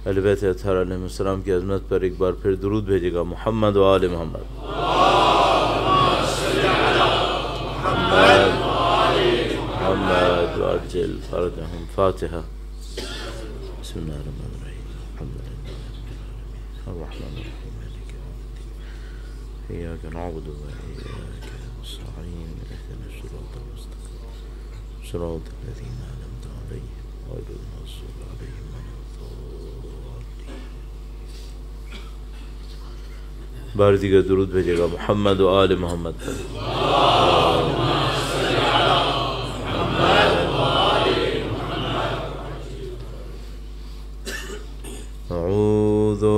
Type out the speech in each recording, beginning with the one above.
अहले बैत अत्हार अलैहिस्सलाम की अज़मत पर एक बार फिर दुरूद भेजेगा। मुहम्मद व आले मोहम्मद। मोहम्मद वाजिल फरजहुम फातिहा। बिस्मिल्लाहिर्रहमानिर्रहीम। अर्रहमानिर्रहीम मालिक यौमिद्दीन। इय्याका नअबुदु व इय्याका नस्तईन। इहदिना सिरातल मुस्तक़ीम सिरातल लज़ीना अनअमता अलैहिम गैरिल मग़ज़ूबि अलैहिम वलद्दाल्लीन। बार दीगर दुरूद भेजेगा मुहम्मद व आले मोहम्मद पर। अऊज़ु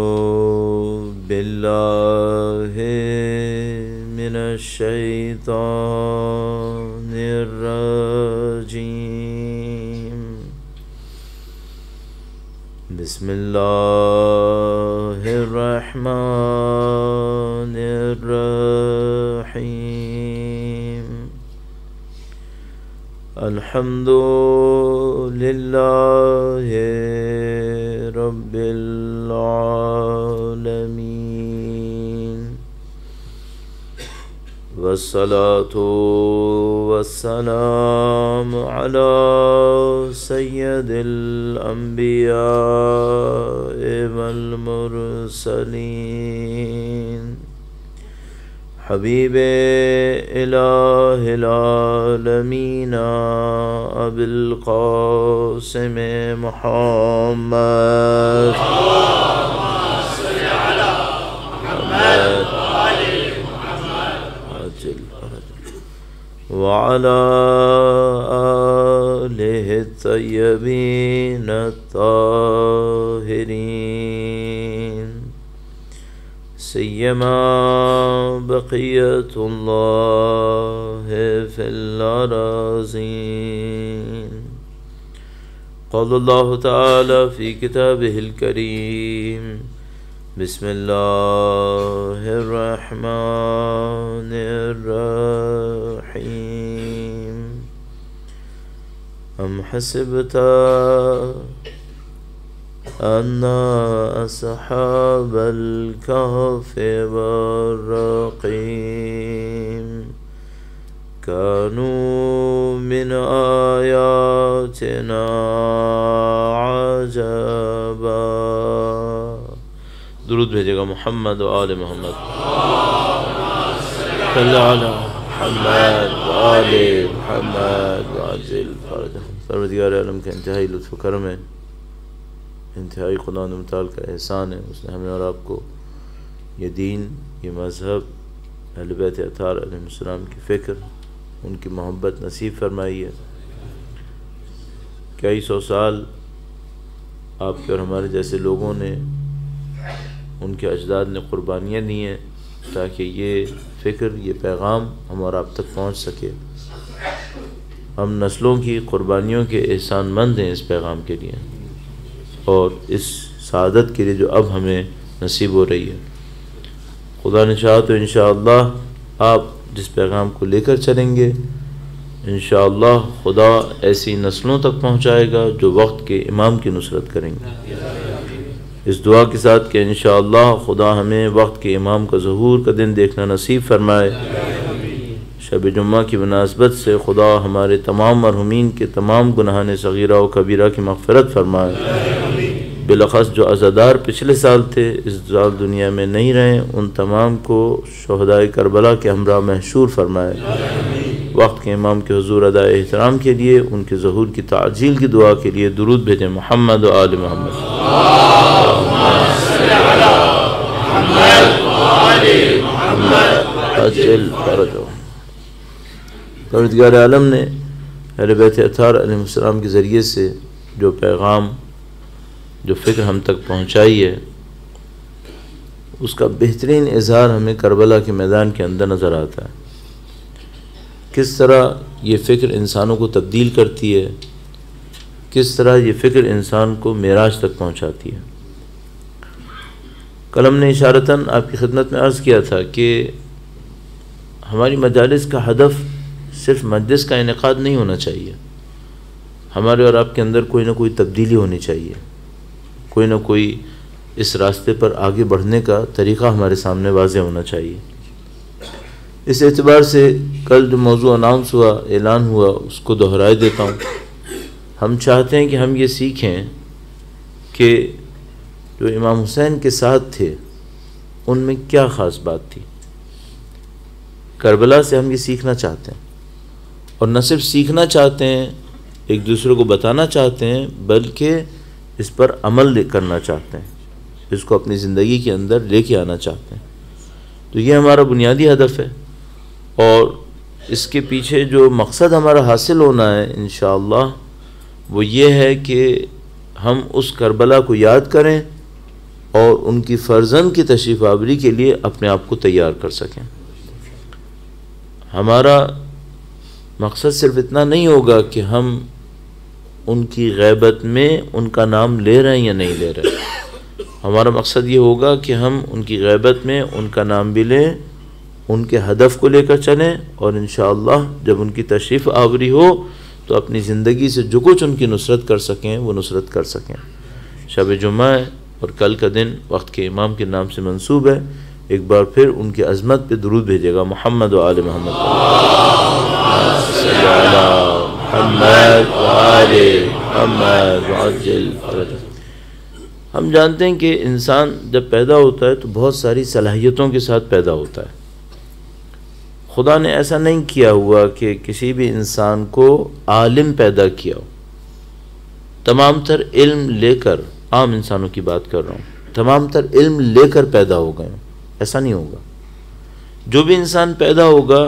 बिल्लाहि मिनश शैतानिर रजीम। बिस्मिल्लाहिर रहमानिर रहीम। अल्हम्दुलिल्लाहि रब्बिल आलमीन। वस्सलातु वस्सलामु अला सय्यदिल अंबिया'i वल मुरसलीन। हबीबे इलाहिल आलमीन अबिल क़ासिम मुहम्मद व अला आलिहि तय्यबीन ताहिरीन। सिय्यमा बक़ियतुल्लाहि फ़िल अराज़ीन। क़ालल्लाहु तआला फ़ी किताबिहिल करीम। बिस्मिल्लाहिर रहमानिर रहीम। अम हसिबता अन्ना अस्हाबल कहफ़ि वर्रक़ीम कानू मिन आयातिना अजबा। दुरूद भेजेगा मुहम्मद व आले मोहम्मद। परवरदिगार आलम का इंतहाई लुत्फ़ करम है, इंतहाई खुदा मुताल का एहसान है। उसने हमें और आपको ये दीन, ये मज़हब, अहले बैत अत्हार अलैहिस्सलाम की फ़िक्र, उनकी मोहब्बत नसीब फरमाई है। कई सौ साल आपके और हमारे जैसे लोगों ने, उनके अजदाद ने क़ुरबानियाँ दी हैं ताकि ये फ़िक्र, ये पैगाम हम और आप तक पहुँच सके। हम नस्लों की क़ुरबानियों के एहसानमंद हैं इस पैगाम के लिए और इस सादत के लिए जो अब हमें नसीब हो रही है। खुदा ने चाहा तो इंशाअल्लाह आप जिस पैगाम को लेकर चलेंगे, इंशाअल्लाह खुदा ऐसी नस्लों तक पहुँचाएगा जो वक्त के इमाम की नुसरत करेंगे। इस दुआ के साथ कि इंशाअल्लाह खुदा हमें वक्त के इमाम का ज़हूर का दिन देखना नसीब फरमाए। शब जुम्मा की मुनासबत से खुदा हमारे तमाम मरहुमीन के तमाम गुनाहान सगीरा व कबीरा की मग़फ़िरत फरमाए। बिलख़ास जो अज़ादार पिछले साल थे, इस साल दुनिया में नहीं रहे, उन तमाम को शुहदाए करबला के हमरा महशूर फरमाए। वक्त के इमाम के हुज़ूर अदाए एहतराम के लिए, उनके ज़हूर की ताजील की दुआ के लिए दुरूद भेजें। मुहम्मद व आले मोहम्मद। परवरदिगार आलम ने अहले बैत अत्हार अलैहिस्सलाम के ज़रिए से जो पैगाम, जो फ़िक्र हम तक पहुँचाई है, उसका बेहतरीन इज़हार हमें करबला के मैदान के अंदर नज़र आता है। किस तरह ये फ़िक्र इंसानों को तब्दील करती है, किस तरह ये फ़िक्र इंसान को मेराज तक पहुँचाती है। कल हमने इशारतन आपकी खिदमत में अर्ज़ किया था कि हमारी मजालिस का हदफ सिर्फ मजलिस का इनेकाद नहीं होना चाहिए, हमारे और आपके अंदर कोई ना कोई तब्दीली होनी चाहिए। कोई ना कोई इस रास्ते पर आगे बढ़ने का तरीक़ा हमारे सामने वाज़ेह होना चाहिए। इस एतबार से कल जो मौजू अनाउंस हुआ, ऐलान हुआ, उसको दोहराए देता हूँ। हम चाहते हैं कि हम ये सीखें कि जो इमाम हुसैन के साथ थे उनमें क्या ख़ास बात थी। करबला से हम ये सीखना चाहते हैं, और न सिर्फ सीखना चाहते हैं, एक दूसरे को बताना चाहते हैं, बल्कि इस पर अमल करना चाहते हैं, इसको अपनी ज़िंदगी के अंदर लेके आना चाहते हैं। तो ये हमारा बुनियादी हदफ है, और इसके पीछे जो मकसद हमारा हासिल होना है इंशाअल्लाह वो ये है कि हम उस करबला को याद करें और उनकी फ़र्जंद की तशरीफ़ आवरी के लिए अपने आप को तैयार कर सकें। हमारा मकसद सिर्फ इतना नहीं होगा कि हम उनकी ग़ैबत में उनका नाम ले रहे हैं या नहीं ले रहे। हमारा मकसद ये होगा कि हम उनकी ग़ैबत में उनका नाम भी लें, उनके हदफ को लेकर चलें, और इंशाअल्लाह जब उनकी तशरीफ़ आवरी हो तो अपनी ज़िंदगी से जो कुछ उनकी नुसरत कर सकें वो नुसरत कर सकें। शब जुमा है और कल का दिन वक्त के इमाम के नाम से मंसूब है। एक बार फिर उनकी अज़मत पे दुरूद भेजेगा। मोहम्मद व आले मोहम्मद। हम जानते हैं कि इंसान जब पैदा होता है तो बहुत सारी सलाहियतों के साथ पैदा होता है। खुदा ने ऐसा नहीं किया हुआ कि किसी भी इंसान को आलिम पैदा किया हो। तमाम तर इल्म लेकर, आम इंसानों की बात कर रहा हूँ, तमाम तर इल्म लेकर पैदा हो गए, ऐसा नहीं होगा। जो भी इंसान पैदा होगा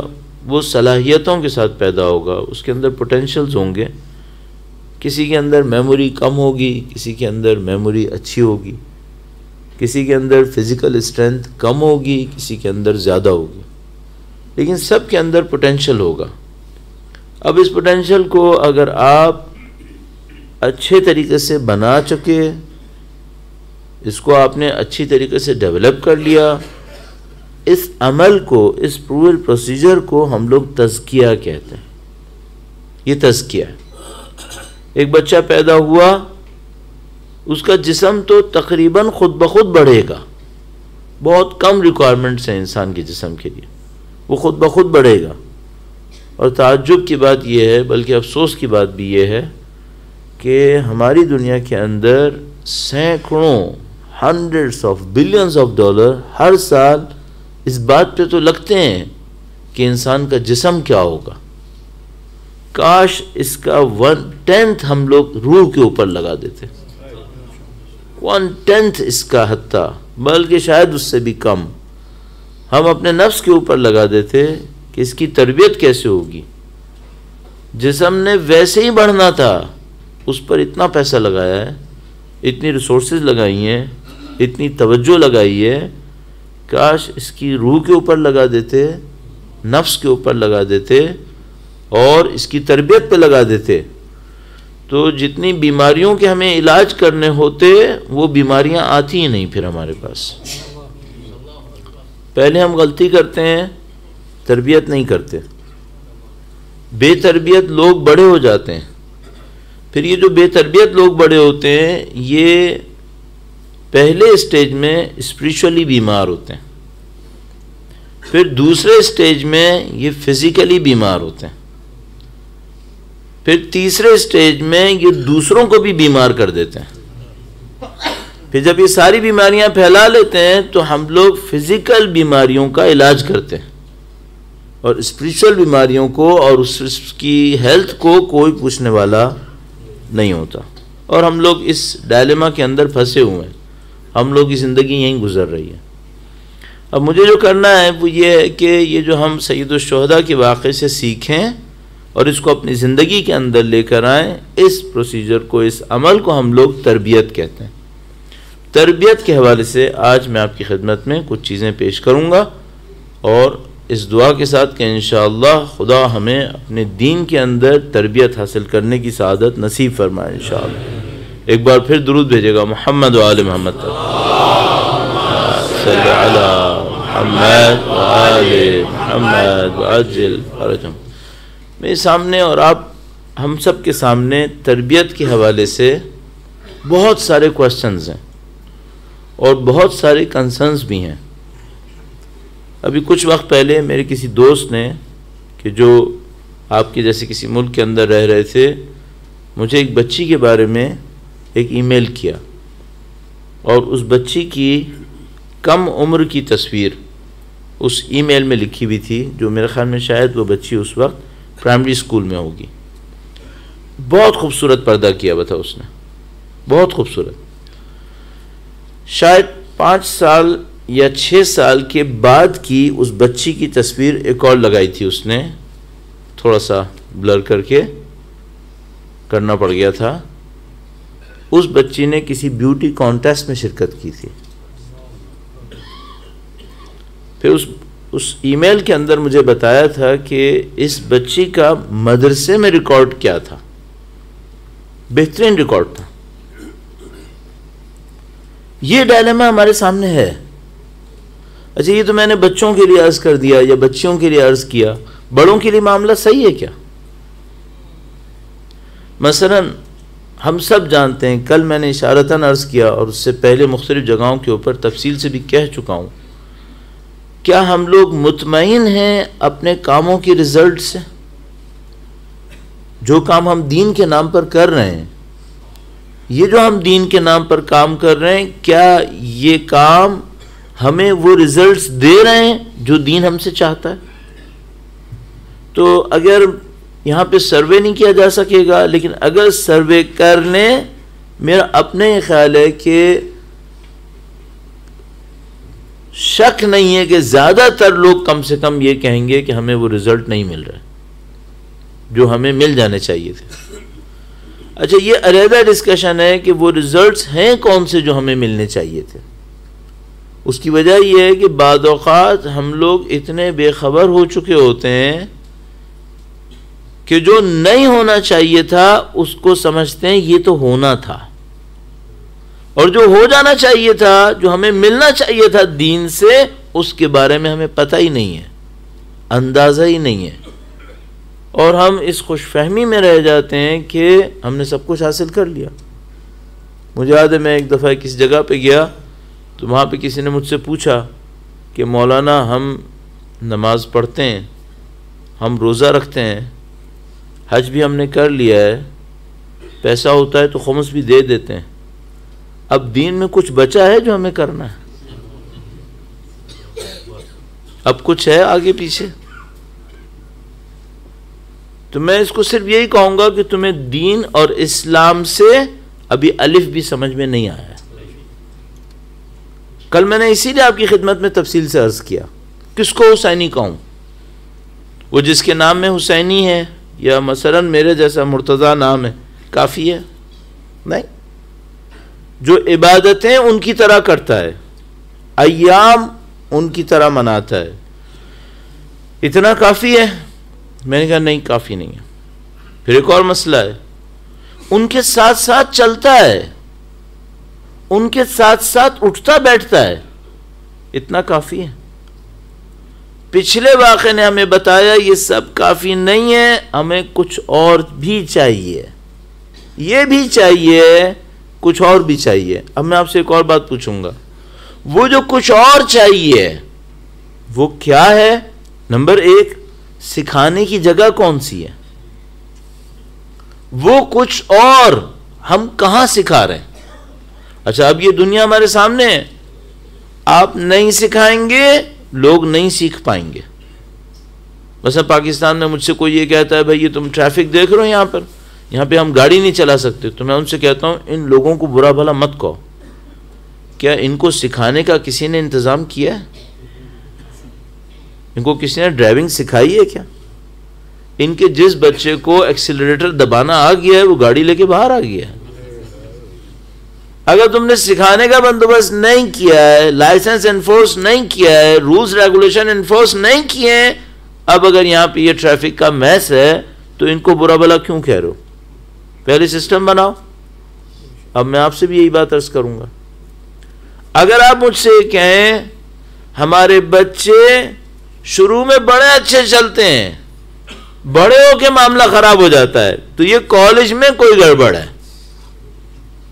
वो सलाहियतों के साथ पैदा होगा, उसके अंदर पोटेंशियल्स होंगे। किसी के अंदर मेमोरी कम होगी, किसी के अंदर मेमोरी अच्छी होगी, किसी के अंदर फ़िज़िकल स्ट्रेंथ कम होगी, किसी के अंदर ज़्यादा होगी, लेकिन सब के अंदर पोटेंशियल होगा। अब इस पोटेंशियल को अगर आप अच्छे तरीके से बना चुके, इसको आपने अच्छी तरीके से डेवलप कर लिया, इस अमल को, इस पूरे प्रोसीजर को हम लोग तज़किया कहते हैं। ये तज़किया है। एक बच्चा पैदा हुआ, उसका जिस्म तो तकरीबन खुद ब खुद बढ़ेगा। बहुत कम रिक्वायरमेंट्स हैं इंसान के जिस्म के लिए, वो खुद ब खुद बढ़ेगा। और ताज्जुब की बात यह है, बल्कि अफसोस की बात भी ये है कि हमारी दुनिया के अंदर सैकड़ों, hundreds of billions of dollar हर साल इस बात पे तो लगते हैं कि इंसान का जिस्म क्या होगा। काश इसका 1/10 हम लोग रूह के ऊपर लगा देते, 1/10 इसका, हत्ता बल्कि शायद उससे भी कम हम अपने नफ्स के ऊपर लगा देते कि इसकी तरबियत कैसे होगी। जिस्म ने वैसे ही बढ़ना था, उस पर इतना पैसा लगाया है, इतनी रिसोर्सेज लगाई हैं, इतनी तवज्जो लगाई है, काश इसकी रूह के ऊपर लगा देते, नफ्स के ऊपर लगा देते और इसकी तरबियत पे लगा देते, तो जितनी बीमारियों के हमें इलाज करने होते वो बीमारियां आती ही नहीं फिर हमारे पास। पहले हम गलती करते हैं, तरबियत नहीं करते, बेतरबियत लोग बड़े हो जाते हैं। फिर ये जो बेतरबियत लोग बड़े होते हैं, ये पहले स्टेज में स्पिरिचुअली बीमार होते हैं, फिर दूसरे स्टेज में ये फिजिकली बीमार होते हैं, फिर तीसरे स्टेज में ये दूसरों को भी बीमार कर देते हैं। फिर जब ये सारी बीमारियां फैला लेते हैं तो हम लोग फिजिकल बीमारियों का इलाज करते हैं और स्पिरिचुअल बीमारियों को और उसकी हेल्थ को कोई पूछने वाला नहीं होता। और हम लोग इस डायलेमा के अंदर फंसे हुए हैं, हम लोग की ज़िंदगी यहीं गुजर रही है। अब मुझे जो करना है वो ये है कि ये जो हम सैयदुश शुहदा के वाक़े से सीखें और इसको अपनी ज़िंदगी के अंदर लेकर आएँ। इस प्रोसीजर को, इस अमल को हम लोग तरबियत कहते हैं। तरबियत के हवाले से आज मैं आपकी खिदमत में कुछ चीज़ें पेश करूँगा और इस दुआ के साथ कि इंशाअल्लाह खुदा हमें अपने दीन के अंदर तरबियत हासिल करने की सआदत नसीब फरमाए इंशाअल्लाह। एक बार फिर दुरूद भेजेगा मोहम्मद व आले मोहम्मद सल्लल्लाहु अलैहि वसल्लम। मेरे सामने और आप हम सब के सामने तरबियत के हवाले से बहुत सारे क्वेश्चंस हैं और बहुत सारे कंसर्न्स भी हैं। अभी कुछ वक्त पहले मेरे किसी दोस्त ने, कि जो आपके जैसे किसी मुल्क के अंदर रह रहे थे, मुझे एक बच्ची के बारे में एक ईमेल किया और उस बच्ची की कम उम्र की तस्वीर उस ईमेल में लिखी हुई थी, जो मेरे ख्याल में शायद वो बच्ची उस वक्त प्राइमरी स्कूल में होगी। बहुत खूबसूरत पर्दा किया हुआ था उसने, बहुत खूबसूरत। शायद 5 साल या 6 साल के बाद की उस बच्ची की तस्वीर एक और लगाई थी उसने, थोड़ा सा ब्लर करके करना पड़ गया था। उस बच्ची ने किसी ब्यूटी कॉन्टेस्ट में शिरकत की थी। फिर उस ईमेल के अंदर मुझे बताया था कि इस बच्ची का मदरसे में रिकॉर्ड क्या था, बेहतरीन रिकॉर्ड था। ये डायलेमा हमारे सामने है। अच्छा, ये तो मैंने बच्चों के लिए अर्ज कर दिया या बच्चियों के लिए अर्ज किया, बड़ों के लिए मामला सही है क्या? मसलन हम सब जानते हैं, कल मैंने इशारतन अर्ज किया और उससे पहले मुख्तलिफ जगहों के ऊपर तफसील से भी कह चुका हूँ, क्या हम लोग मुतमईन हैं अपने कामों के रिजल्ट से? जो काम हम दीन के नाम पर कर रहे हैं, ये जो हम दीन के नाम पर काम कर रहे हैं, क्या ये काम हमें वो रिजल्ट्स दे रहे हैं जो दीन हमसे चाहता है? तो अगर यहाँ पे सर्वे नहीं किया जा सकेगा, लेकिन अगर सर्वे कर लें, मेरा अपने ही ख्याल है कि शक नहीं है कि ज़्यादातर लोग कम से कम ये कहेंगे कि हमें वो रिजल्ट नहीं मिल रहा जो हमें मिल जाने चाहिए थे। अच्छा, ये अलग डिस्कशन है कि वो रिजल्ट्स हैं कौन से जो हमें मिलने चाहिए थे। उसकी वजह यह है कि बाद औक़ात हम लोग इतने बेखबर हो चुके होते हैं कि जो नहीं होना चाहिए था उसको समझते हैं ये तो होना था, और जो हो जाना चाहिए था, जो हमें मिलना चाहिए था दीन से, उसके बारे में हमें पता ही नहीं है, अंदाज़ा ही नहीं है, और हम इस खुशफहमी में रह जाते हैं कि हमने सब कुछ हासिल कर लिया। मुझे याद है, मैं एक दफ़ा किसी जगह पे गया तो वहाँ पे किसी ने मुझसे पूछा कि मौलाना, हम नमाज पढ़ते हैं, हम रोज़ा रखते हैं, हज भी हमने कर लिया है, पैसा होता है तो खुम्स भी दे देते हैं, अब दीन में कुछ बचा है जो हमें करना है? अब कुछ है आगे पीछे? तो मैं इसको सिर्फ यही कहूँगा कि तुम्हें दीन और इस्लाम से अभी अलिफ भी समझ में नहीं आया। कल मैंने इसीलिए आपकी खिदमत में तफसील से अर्ज किया, किसको हुसैनी कहूँ? वो जिसके नाम में हुसैनी है, या मसलन मेरे जैसा मुर्तज़ा नाम है, काफ़ी है? नहीं, जो इबादतें उनकी तरह करता है, अय्याम उनकी तरह मनाता है, इतना काफ़ी है? मैंने कहा नहीं, काफ़ी नहीं है। फिर एक और मसला है, उनके साथ साथ चलता है, उनके साथ साथ उठता बैठता है, इतना काफ़ी है? पिछले वाक़े ने हमें बताया ये सब काफ़ी नहीं है, हमें कुछ और भी चाहिए, ये भी चाहिए, कुछ और भी चाहिए। अब मैं आपसे एक और बात पूछूंगा, वो जो कुछ और चाहिए वो क्या है? नंबर 1, सिखाने की जगह कौन सी है? वो कुछ और हम कहाँ सिखा रहे हैं? अच्छा, अब ये दुनिया हमारे सामने है, आप नहीं सिखाएंगे लोग नहीं सीख पाएंगे। बस पाकिस्तान में मुझसे कोई ये कहता है, भाई ये तुम ट्रैफिक देख रहे हो, यहाँ पे हम गाड़ी नहीं चला सकते, तो मैं उनसे कहता हूँ इन लोगों को बुरा भला मत कहो, क्या इनको सिखाने का किसी ने इंतज़ाम किया है? इनको किसी ने ड्राइविंग सिखाई है क्या? इनके जिस बच्चे को एक्सीलरेटर दबाना आ गया है वो गाड़ी लेके बाहर आ गया है। अगर तुमने सिखाने का बंदोबस्त नहीं किया है, लाइसेंस एनफोर्स नहीं किया है, रूल्स रेगुलेशन एनफोर्स नहीं किए हैं, अब अगर यहाँ पे ये ट्रैफिक का मैस है तो इनको बुरा भला क्यों कह रहे हो? पहले सिस्टम बनाओ। अब मैं आपसे भी यही बात अर्ज करूंगा, अगर आप मुझसे कहें हमारे बच्चे शुरू में बड़े अच्छे चलते हैं, बड़े होके मामला खराब हो जाता है, तो ये कॉलेज में कोई गड़बड़ है।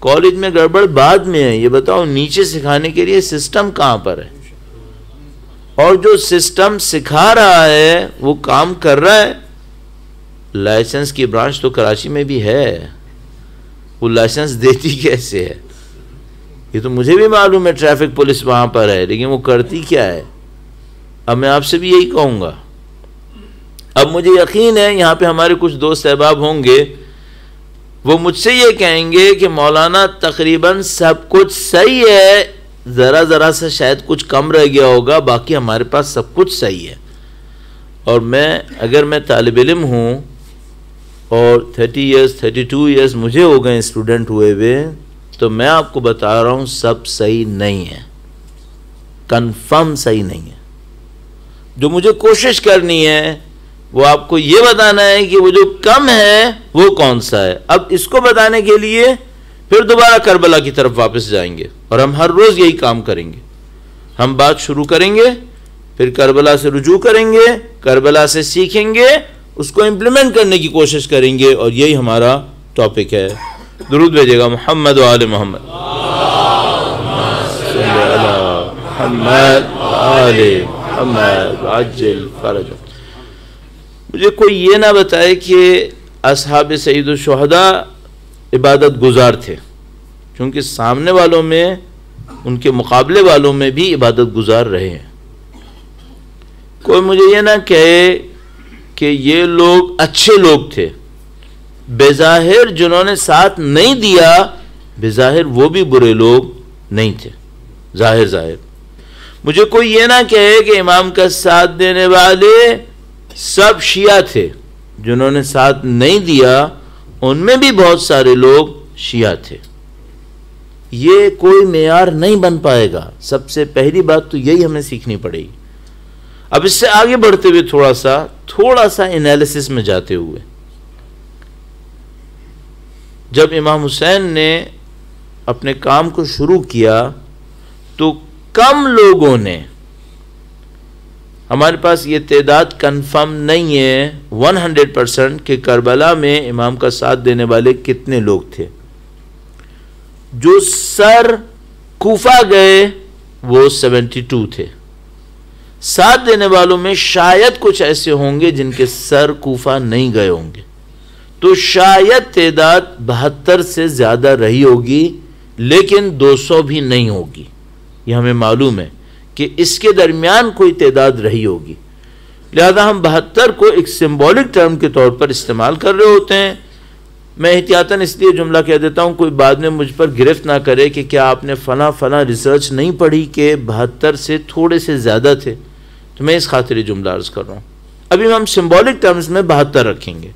कॉलेज में गड़बड़ बाद में है। ये बताओ नीचे सिखाने के लिए सिस्टम कहाँ पर है, और जो सिस्टम सिखा रहा है वो काम कर रहा है। लाइसेंस की ब्रांच तो कराची में भी है, वो लाइसेंस देती कैसे है ये तो मुझे भी मालूम है, ट्रैफिक पुलिस वहां पर है, लेकिन वो करती क्या है। अब मैं आपसे भी यही कहूंगा, अब मुझे यकीन है यहाँ पे हमारे कुछ दोस्त अहबाब होंगे, वो मुझसे ये कहेंगे कि मौलाना तकरीबन सब कुछ सही है, ज़रा ज़रा सा शायद कुछ कम रह गया होगा, बाकी हमारे पास सब कुछ सही है। और अगर मैं तालिब इल्म हूँ और 30 ईयर्स 32 ईयर्स मुझे हो गए स्टूडेंट हुए हुए, तो मैं आपको बता रहा हूँ सब सही नहीं है, कंफर्म सही नहीं है। जो मुझे कोशिश करनी है वो आपको ये बताना है कि वो जो कम है वो कौन सा है। अब इसको बताने के लिए फिर दोबारा करबला की तरफ वापस जाएंगे, और हम हर रोज़ यही काम करेंगे। हम बात शुरू करेंगे, फिर करबला से रुजू करेंगे, करबला से सीखेंगे, उसको इम्प्लीमेंट करने की कोशिश करेंगे, और यही हमारा टॉपिक है। दुरूद भेजेगा मोहम्मद व आले मोहम्मद, मुझे कोई ये ना बताए कि असहाब सईद शुहदा इबादत गुजार थे, क्योंकि सामने वालों में, उनके मुकाबले वालों में भी इबादत गुजार रहे हैं। कोई मुझे ये ना कहे कि ये लोग अच्छे लोग थे, बेज़ाहिर जिन्होंने साथ नहीं दिया, बेज़ाहिर वो भी बुरे लोग नहीं थे। जाहिर मुझे कोई ये ना कहे कि इमाम का साथ देने वाले सब शिया थे, जिन्होंने साथ नहीं दिया उनमें भी बहुत सारे लोग शिया थे। ये कोई मेयार नहीं बन पाएगा। सबसे पहली बात तो यही हमें सीखनी पड़ेगी। अब इससे आगे बढ़ते हुए थोड़ा सा एनालिसिस में जाते हुए, जब इमाम हुसैन ने अपने काम को शुरू किया तो कम लोगों ने, हमारे पास ये तादाद कंफर्म नहीं है 100% कि करबला में इमाम का साथ देने वाले कितने लोग थे। जो सर कूफा गए वो 72 थे। साथ देने वालों में शायद कुछ ऐसे होंगे जिनके सर कूफा नहीं गए होंगे, तो शायद तादाद 72 से ज़्यादा रही होगी, लेकिन 200 भी नहीं होगी। ये हमें मालूम है कि इसके दरमियान कोई तादाद रही होगी। लिहाजा हम 72 को एक सिंबॉलिक टर्म के तौर पर इस्तेमाल कर रहे होते हैं। मैं एहतियातन इसलिए जुमला कह देता हूँ, कोई बाद में मुझ पर गिरफ्त ना करे कि क्या आपने फला रिसर्च नहीं पढ़ी कि 72 से थोड़े से ज़्यादा थे, तो मैं इस खातिर जुमला अर्ज़ कर रहा हूँ। अभी हम सिंबॉलिक टर्म्स में 72 रखेंगे।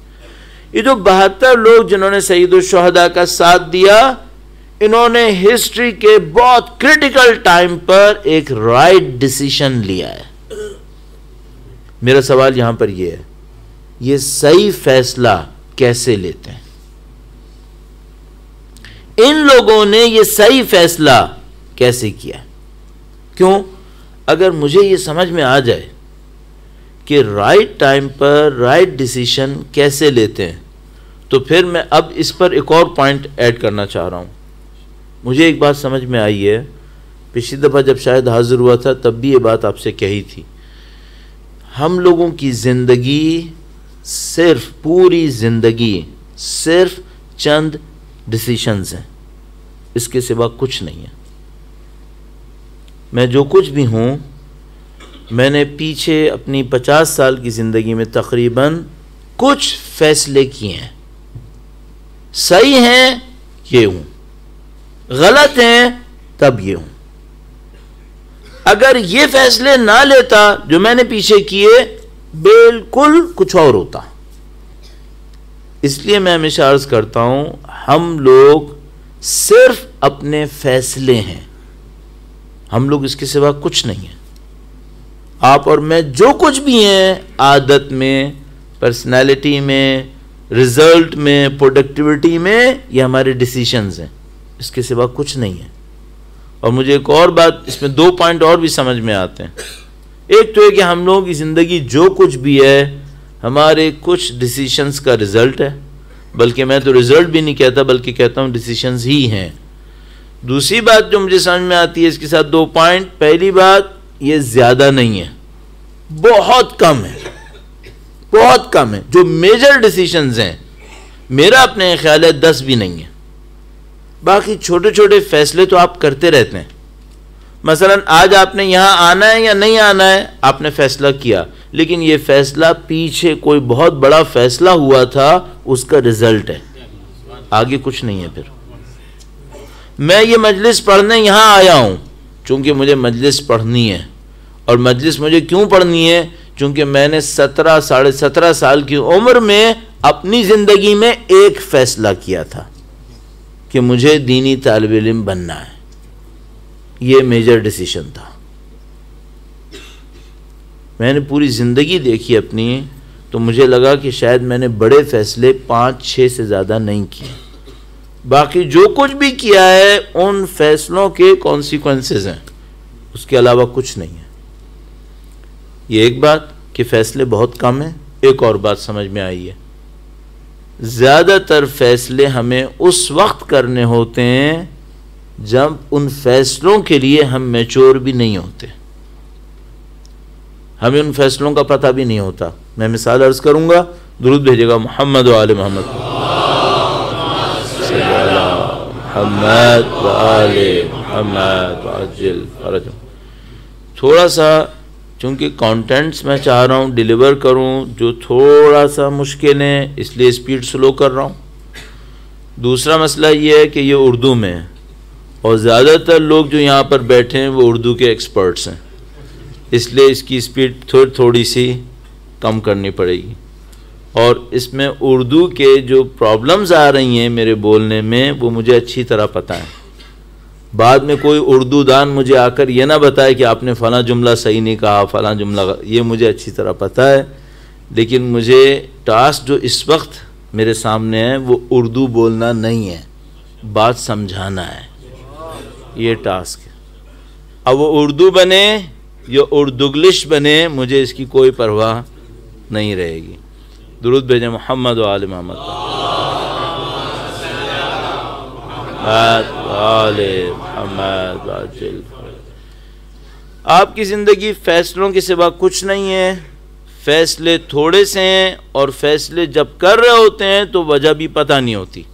ये जो 72 लोग जिन्होंने सईद शुहदा का साथ दिया, इन्होंने हिस्ट्री के बहुत क्रिटिकल टाइम पर एक राइट डिसीजन लिया है। मेरा सवाल यहां पर यह है, ये सही फैसला कैसे लेते हैं? इन लोगों ने ये सही फैसला कैसे किया? क्यों? अगर मुझे ये समझ में आ जाए कि राइट टाइम पर राइट डिसीजन कैसे लेते हैं, तो फिर मैं अब इस पर एक और पॉइंट ऐड करना चाह रहा हूं। मुझे एक बात समझ में आई है, पिछली दफ़ा जब शायद हाजिर हुआ था तब भी ये बात आपसे कही थी। हम लोगों की ज़िंदगी सिर्फ, पूरी ज़िंदगी सिर्फ चंद डिसीशंस हैं, इसके सिवा कुछ नहीं है। मैं जो कुछ भी हूँ, मैंने पीछे अपनी 50 साल की ज़िंदगी में तकरीबन कुछ फ़ैसले किए हैं। सही हैं ये हूँ, गलत हैं तब ये हूँ। अगर ये फैसले ना लेता जो मैंने पीछे किए, बिल्कुल कुछ और होता। इसलिए मैं हमेशा अर्ज करता हूं, हम लोग सिर्फ अपने फैसले हैं, हम लोग इसके सिवा कुछ नहीं है। आप और मैं जो कुछ भी हैं, आदत में, पर्सनालिटी में, रिजल्ट में, प्रोडक्टिविटी में, ये हमारे डिसीशंस हैं, इसके सिवा कुछ नहीं है। और मुझे एक और बात, इसमें 2 पॉइंट और भी समझ में आते हैं। एक तो है कि हम लोगों की ज़िंदगी जो कुछ भी है, हमारे कुछ डिसीशंस का रिजल्ट है, बल्कि मैं तो रिजल्ट भी नहीं कहता, बल्कि कहता हूँ डिसीशंस ही हैं। दूसरी बात जो मुझे समझ में आती है इसके साथ 2 पॉइंट। पहली बात, ये ज़्यादा नहीं है, बहुत कम है, बहुत कम है। जो मेजर डिसीशंस हैं मेरा अपने ख्याल है 10 भी नहीं है। बाकी छोटे छोटे फैसले तो आप करते रहते हैं। मसलन आज आपने यहाँ आना है या नहीं आना है, आपने फैसला किया, लेकिन ये फैसला पीछे कोई बहुत बड़ा फैसला हुआ था, उसका रिजल्ट है, आगे कुछ नहीं है। फिर मैं ये मजलिस पढ़ने यहाँ आया हूँ चूँकि मुझे मजलिस पढ़नी है, और मजलिस मुझे क्यों पढ़नी है? चूँकि मैंने 17 साढ़े 17 साल की उम्र में अपनी ज़िंदगी में एक फ़ैसला किया था कि मुझे दीनी तालिब इल्म बनना है। ये मेजर डिसीशन था। मैंने पूरी ज़िंदगी देखी अपनी, तो मुझे लगा कि शायद मैंने बड़े फ़ैसले 5-6 से ज़्यादा नहीं किए। बाकी जो कुछ भी किया है उन फैसलों के कॉन्सिक्वेंसेस हैं, उसके अलावा कुछ नहीं है। ये एक बात कि फ़ैसले बहुत कम हैं। एक और बात समझ में आई है, ज़्यादातर फ़ैसले हमें उस वक्त करने होते हैं जब उन फैसलों के लिए हम मैच्योर भी नहीं होते, हमें उन फैसलों का पता भी नहीं होता। मैं मिसाल अर्ज़ करूँगा, दुरूद भेजेगा मोहम्मद व आले मोहम्मद, थोड़ा सा, चूँकि कंटेंट्स मैं चाह रहा हूँ डिलीवर करूँ जो थोड़ा सा मुश्किल है, इसलिए स्पीड स्लो कर रहा हूँ। दूसरा मसला ये है कि ये उर्दू में है, और ज़्यादातर लोग जो यहाँ पर बैठे हैं वो उर्दू के एक्सपर्ट्स हैं, इसलिए इसकी स्पीड थोड़ी सी कम करनी पड़ेगी। और इसमें उर्दू के जो प्रॉब्लम्स आ रही हैं मेरे बोलने में, वो मुझे अच्छी तरह पता है। बाद में कोई उर्दू दान मुझे आकर ये ना बताए कि आपने फ़लाँ जुमला सही नहीं कहा, फ़लाँ जुमला, ये मुझे अच्छी तरह पता है। लेकिन मुझे टास्क जो इस वक्त मेरे सामने है वो उर्दू बोलना नहीं है, बात समझाना है, ये टास्क है। अब वो उर्दू बने या उर्दुग्लिश बने, मुझे इसकी कोई परवाह नहीं रहेगी। दुरूद भेजें मोहम्मद व आले मोहम्मद। आपकी ज़िंदगी फ़ैसलों के सिवा कुछ नहीं है। फ़ैसले थोड़े से हैं, और फ़ैसले जब कर रहे होते हैं तो वजह भी पता नहीं होती।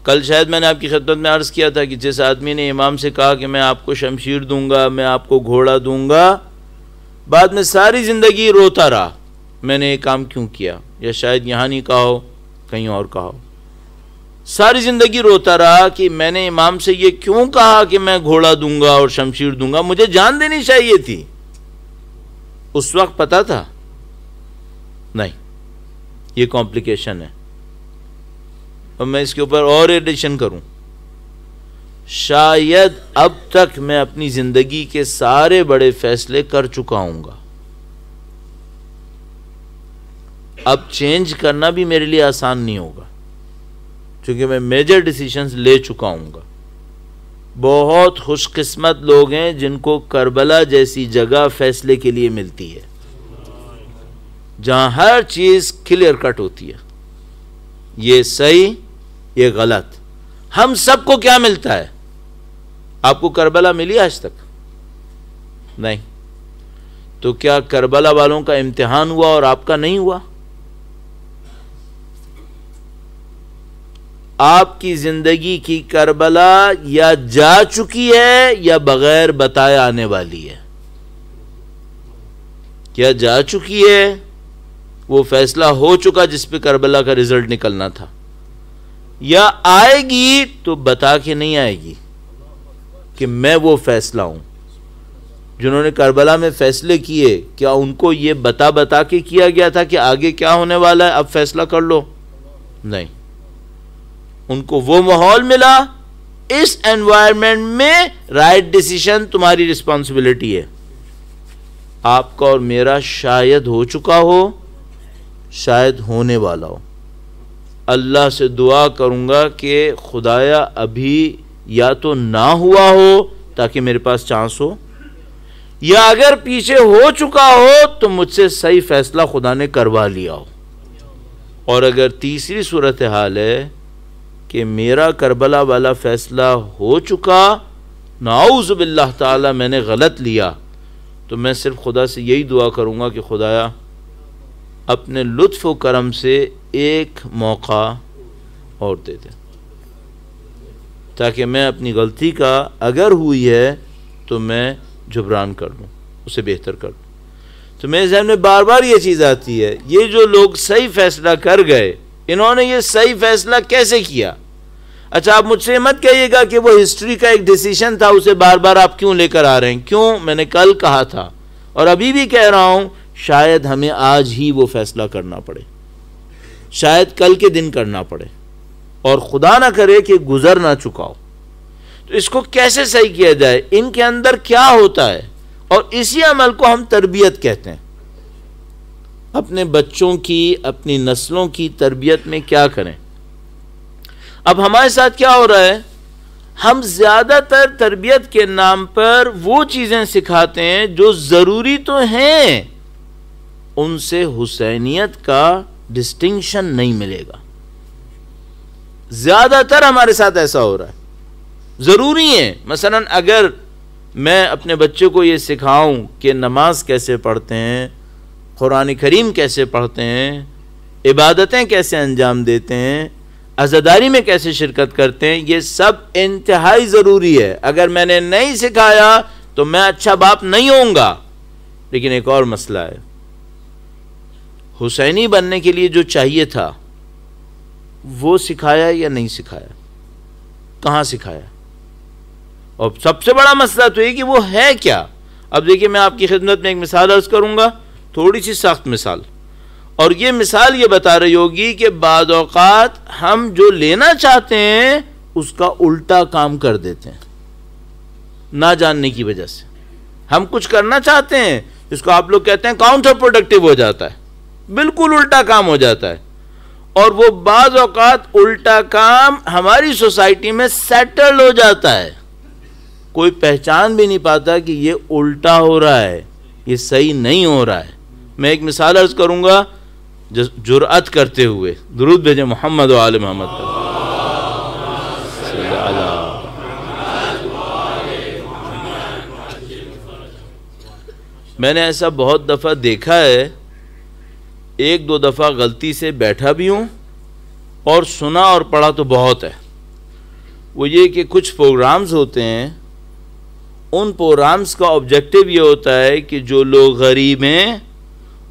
कल शायद मैंने आपकी खिदमत में अर्ज़ किया था कि जिस आदमी ने इमाम से कहा कि मैं आपको शमशीर दूंगा, मैं आपको घोड़ा दूंगा, बाद में सारी ज़िंदगी रोता रहा, मैंने ये काम क्यों किया, या शायद यहाँ नहीं कहा हो, कहीं और कहा हो। सारी ज़िंदगी रोता रहा कि मैंने इमाम से ये क्यों कहा कि मैं घोड़ा दूंगा और शमशीर दूंगा, मुझे जान देनी चाहिए थी। उस वक्त पता था? नहीं। ये कॉम्प्लिकेशन है। और मैं इसके ऊपर और एडिशन करूं, शायद अब तक मैं अपनी ज़िंदगी के सारे बड़े फैसले कर चुका हूँगा। अब चेंज करना भी मेरे लिए आसान नहीं होगा, क्योंकि मैं मेजर डिसीजंस ले चुका हूँगा। बहुत खुशकिस्मत लोग हैं जिनको करबला जैसी जगह फैसले के लिए मिलती है, जहाँ हर चीज़ क्लियर कट होती है, ये सही, ये गलत। हम सबको क्या मिलता है? आपको करबला मिली आज तक? नहीं। तो क्या करबला वालों का इम्तिहान हुआ और आपका नहीं हुआ? आपकी जिंदगी की करबला या जा चुकी है या बगैर बताए आने वाली है। क्या जा चुकी है, वो फैसला हो चुका जिस पे करबला का रिजल्ट निकलना था, या आएगी तो बता के नहीं आएगी कि मैं वो फैसला हूं। जिन्होंने करबला में फैसले किए, क्या उनको ये बता के किया गया था कि आगे क्या होने वाला है, अब फैसला कर लो? नहीं। उनको वो माहौल मिला, इस एनवायरनमेंट में राइट डिसीजन तुम्हारी रिस्पॉन्सिबिलिटी है। आपका और मेरा शायद हो चुका हो, शायद होने वाला हो। अल्लाह से दुआ करूंगा कि खुदाया अभी या तो ना हुआ हो ताकि मेरे पास चांस हो, या अगर पीछे हो चुका हो तो मुझसे सही फैसला खुदा ने करवा लिया हो। और अगर तीसरी सूरत हाल है कि मेरा करबला वाला फ़ैसला हो चुका, नाऊज़ बिल्लाह ताला मैंने गलत लिया, तो मैं सिर्फ खुदा से यही दुआ करूँगा कि खुदाया अपने लुत्फ़ व करम से एक मौका और दे दे, ताकि मैं अपनी गलती का अगर हुई है तो मैं जुबरान कर लूँ, उसे बेहतर कर लूँ। तो मेरे ज़हन में बार बार ये चीज़ आती है, ये जो लोग सही फ़ैसला कर गए, इन्होंने ये सही फ़ैसला कैसे किया? अच्छा, आप मुझसे मत कहिएगा कि वो हिस्ट्री का एक डिसीजन था, उसे बार बार आप क्यों लेकर आ रहे हैं। क्यों? मैंने कल कहा था और अभी भी कह रहा हूँ, शायद हमें आज ही वो फ़ैसला करना पड़े, शायद कल के दिन करना पड़े, और खुदा ना करे कि गुजर ना चुका हो। तो इसको कैसे सही किया जाए, इनके अंदर क्या होता है, और इसी अमल को हम तरबियत कहते हैं। अपने बच्चों की, अपनी नस्लों की तरबियत में क्या करें। अब हमारे साथ क्या हो रहा है, हम ज़्यादातर तरबियत के नाम पर वो चीज़ें सिखाते हैं जो ज़रूरी तो हैं, उनसे हुसैनियत का डिस्टिंक्शन नहीं मिलेगा। ज़्यादातर हमारे साथ ऐसा हो रहा है। ज़रूरी है, मसलन अगर मैं अपने बच्चे को ये सिखाऊं कि नमाज कैसे पढ़ते हैं, कुरान करीम कैसे पढ़ते हैं, इबादतें कैसे अंजाम देते हैं, अज़ादारी में कैसे शिरकत करते हैं, ये सब इंतहाई ज़रूरी है। अगर मैंने नहीं सिखाया तो मैं अच्छा बाप नहीं होऊंगा। लेकिन एक और मसला है, हुसैनी बनने के लिए जो चाहिए था वो सिखाया या नहीं सिखाया, कहाँ सिखाया? और सबसे बड़ा मसला तो ये कि वो है क्या। अब देखिए, मैं आपकी खिदमत में एक मिसाल अर्ज करूंगा, थोड़ी सी सख्त मिसाल, और ये मिसाल ये बता रही होगी कि बाद औक़ात हम जो लेना चाहते हैं उसका उल्टा काम कर देते हैं ना जानने की वजह से। हम कुछ करना चाहते हैं जिसको आप लोग कहते हैं काउंटर प्रोडक्टिव हो जाता है, बिल्कुल उल्टा काम हो जाता है, और वो बाज़ औक़ात उल्टा काम हमारी सोसाइटी में सेटल हो जाता है। कोई पहचान भी नहीं पाता कि ये उल्टा हो रहा है, ये सही नहीं हो रहा है। मैं एक मिसाल अर्ज करूंगा जुर्अत करते हुए, दुरूद भेजे मोहम्मद व आले मोहम्मद पर। मैंने ऐसा बहुत दफ़ा देखा है, एक दो दफ़ा गलती से बैठा भी हूँ और सुना और पढ़ा तो बहुत है। वो ये कि कुछ प्रोग्राम्स होते हैं, उन प्रोग्राम्स का ऑब्जेक्टिव ये होता है कि जो लोग गरीब हैं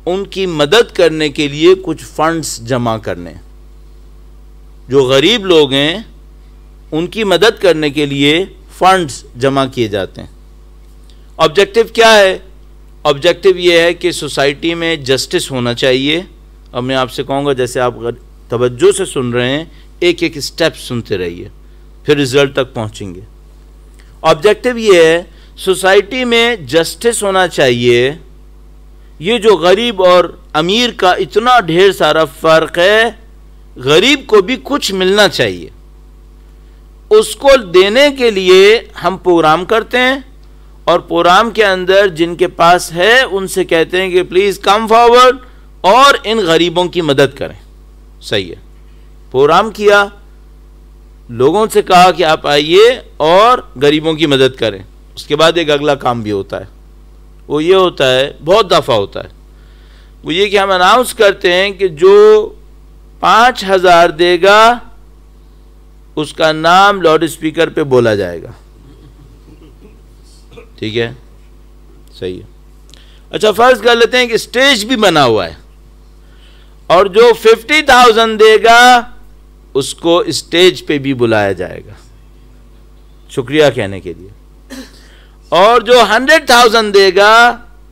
उनकी मदद करने के लिए कुछ फंड्स जमा करने। जो गरीब लोग हैं उनकी मदद करने के लिए फंड्स जमा किए जाते हैं। ऑब्जेक्टिव क्या है? ऑब्जेक्टिव ये है कि सोसाइटी में जस्टिस होना चाहिए। अब मैं आपसे कहूँगा, जैसे आप तवज्जो से सुन रहे हैं, एक एक स्टेप सुनते रहिए, फिर रिजल्ट तक पहुँचेंगे। ऑब्जेक्टिव ये है, सोसाइटी में जस्टिस होना चाहिए। ये जो गरीब और अमीर का इतना ढेर सारा फ़र्क है, गरीब को भी कुछ मिलना चाहिए, उसको देने के लिए हम प्रोग्राम करते हैं, और प्रोग्राम के अंदर जिनके पास है उनसे कहते हैं कि प्लीज़ कम फॉरवर्ड और इन गरीबों की मदद करें। सही है, प्रोग्राम किया, लोगों से कहा कि आप आइए और गरीबों की मदद करें। उसके बाद एक अगला काम भी होता है, वो ये होता है, बहुत दफ़ा होता है, वो ये कि हम अनाउंस करते हैं कि जो 5,000 देगा उसका नाम लाउड स्पीकर पे बोला जाएगा। ठीक है, सही है। अच्छा, फ़र्ज़ कर लेते हैं कि स्टेज भी बना हुआ है, और जो 50,000 देगा उसको स्टेज पे भी बुलाया जाएगा शुक्रिया कहने के लिए, और जो 100,000 देगा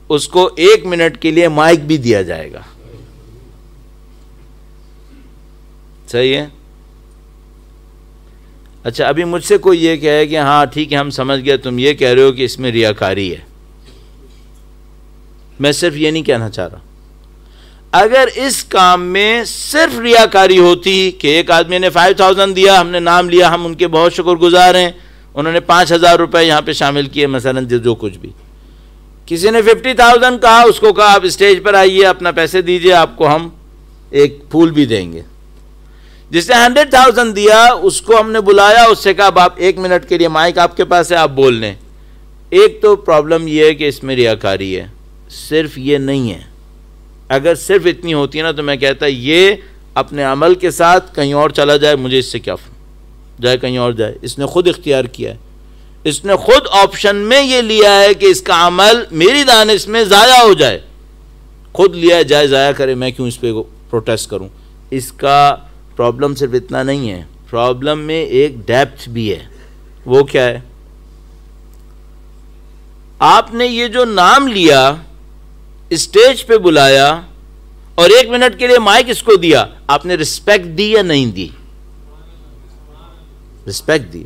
उसको 1 मिनट के लिए माइक भी दिया जाएगा। सही है। अच्छा, अभी मुझसे कोई ये कहे कि हाँ ठीक है हम समझ गए, तुम ये कह रहे हो कि इसमें रियाकारी है। मैं सिर्फ ये नहीं कहना चाह रहा, अगर इस काम में सिर्फ रियाकारी होती कि एक आदमी ने 5,000 दिया, हमने नाम लिया, हम उनके बहुत शुक्रगुजार हैं, उन्होंने 5,000 रुपये यहाँ पे शामिल किए, मसलन जो कुछ भी, किसी ने 50,000 कहा, उसको कहा आप स्टेज पर आइए, अपना पैसे दीजिए, आपको हम एक फूल भी देंगे। जिसने 100,000 दिया उसको हमने बुलाया, उससे कहा अब आप 1 मिनट के लिए माइक आपके पास है, आप बोल लें। एक तो प्रॉब्लम यह है कि इसमें रियाकारी है, सिर्फ ये नहीं है। अगर सिर्फ इतनी होती है ना तो मैं कहता ये अपने अमल के साथ कहीं और चला जाए, मुझे इससे क्या जाए, कहीं और जाए। इसने खुद इख्तियार किया है, इसने खुद ऑप्शन में ये लिया है कि इसका अमल मेरी दानिश में ज़ाया हो जाए, खुद लिया है, जाए ज़ाया करे, मैं क्यों इस पर प्रोटेस्ट करूं। इसका प्रॉब्लम सिर्फ इतना नहीं है, प्रॉब्लम में एक डेप्थ भी है। वो क्या है? आपने ये जो नाम लिया, स्टेज पे बुलाया और 1 मिनट के लिए माइक इसको दिया, आपने रिस्पेक्ट दी या नहीं दी? रिस्पेक्ट दी।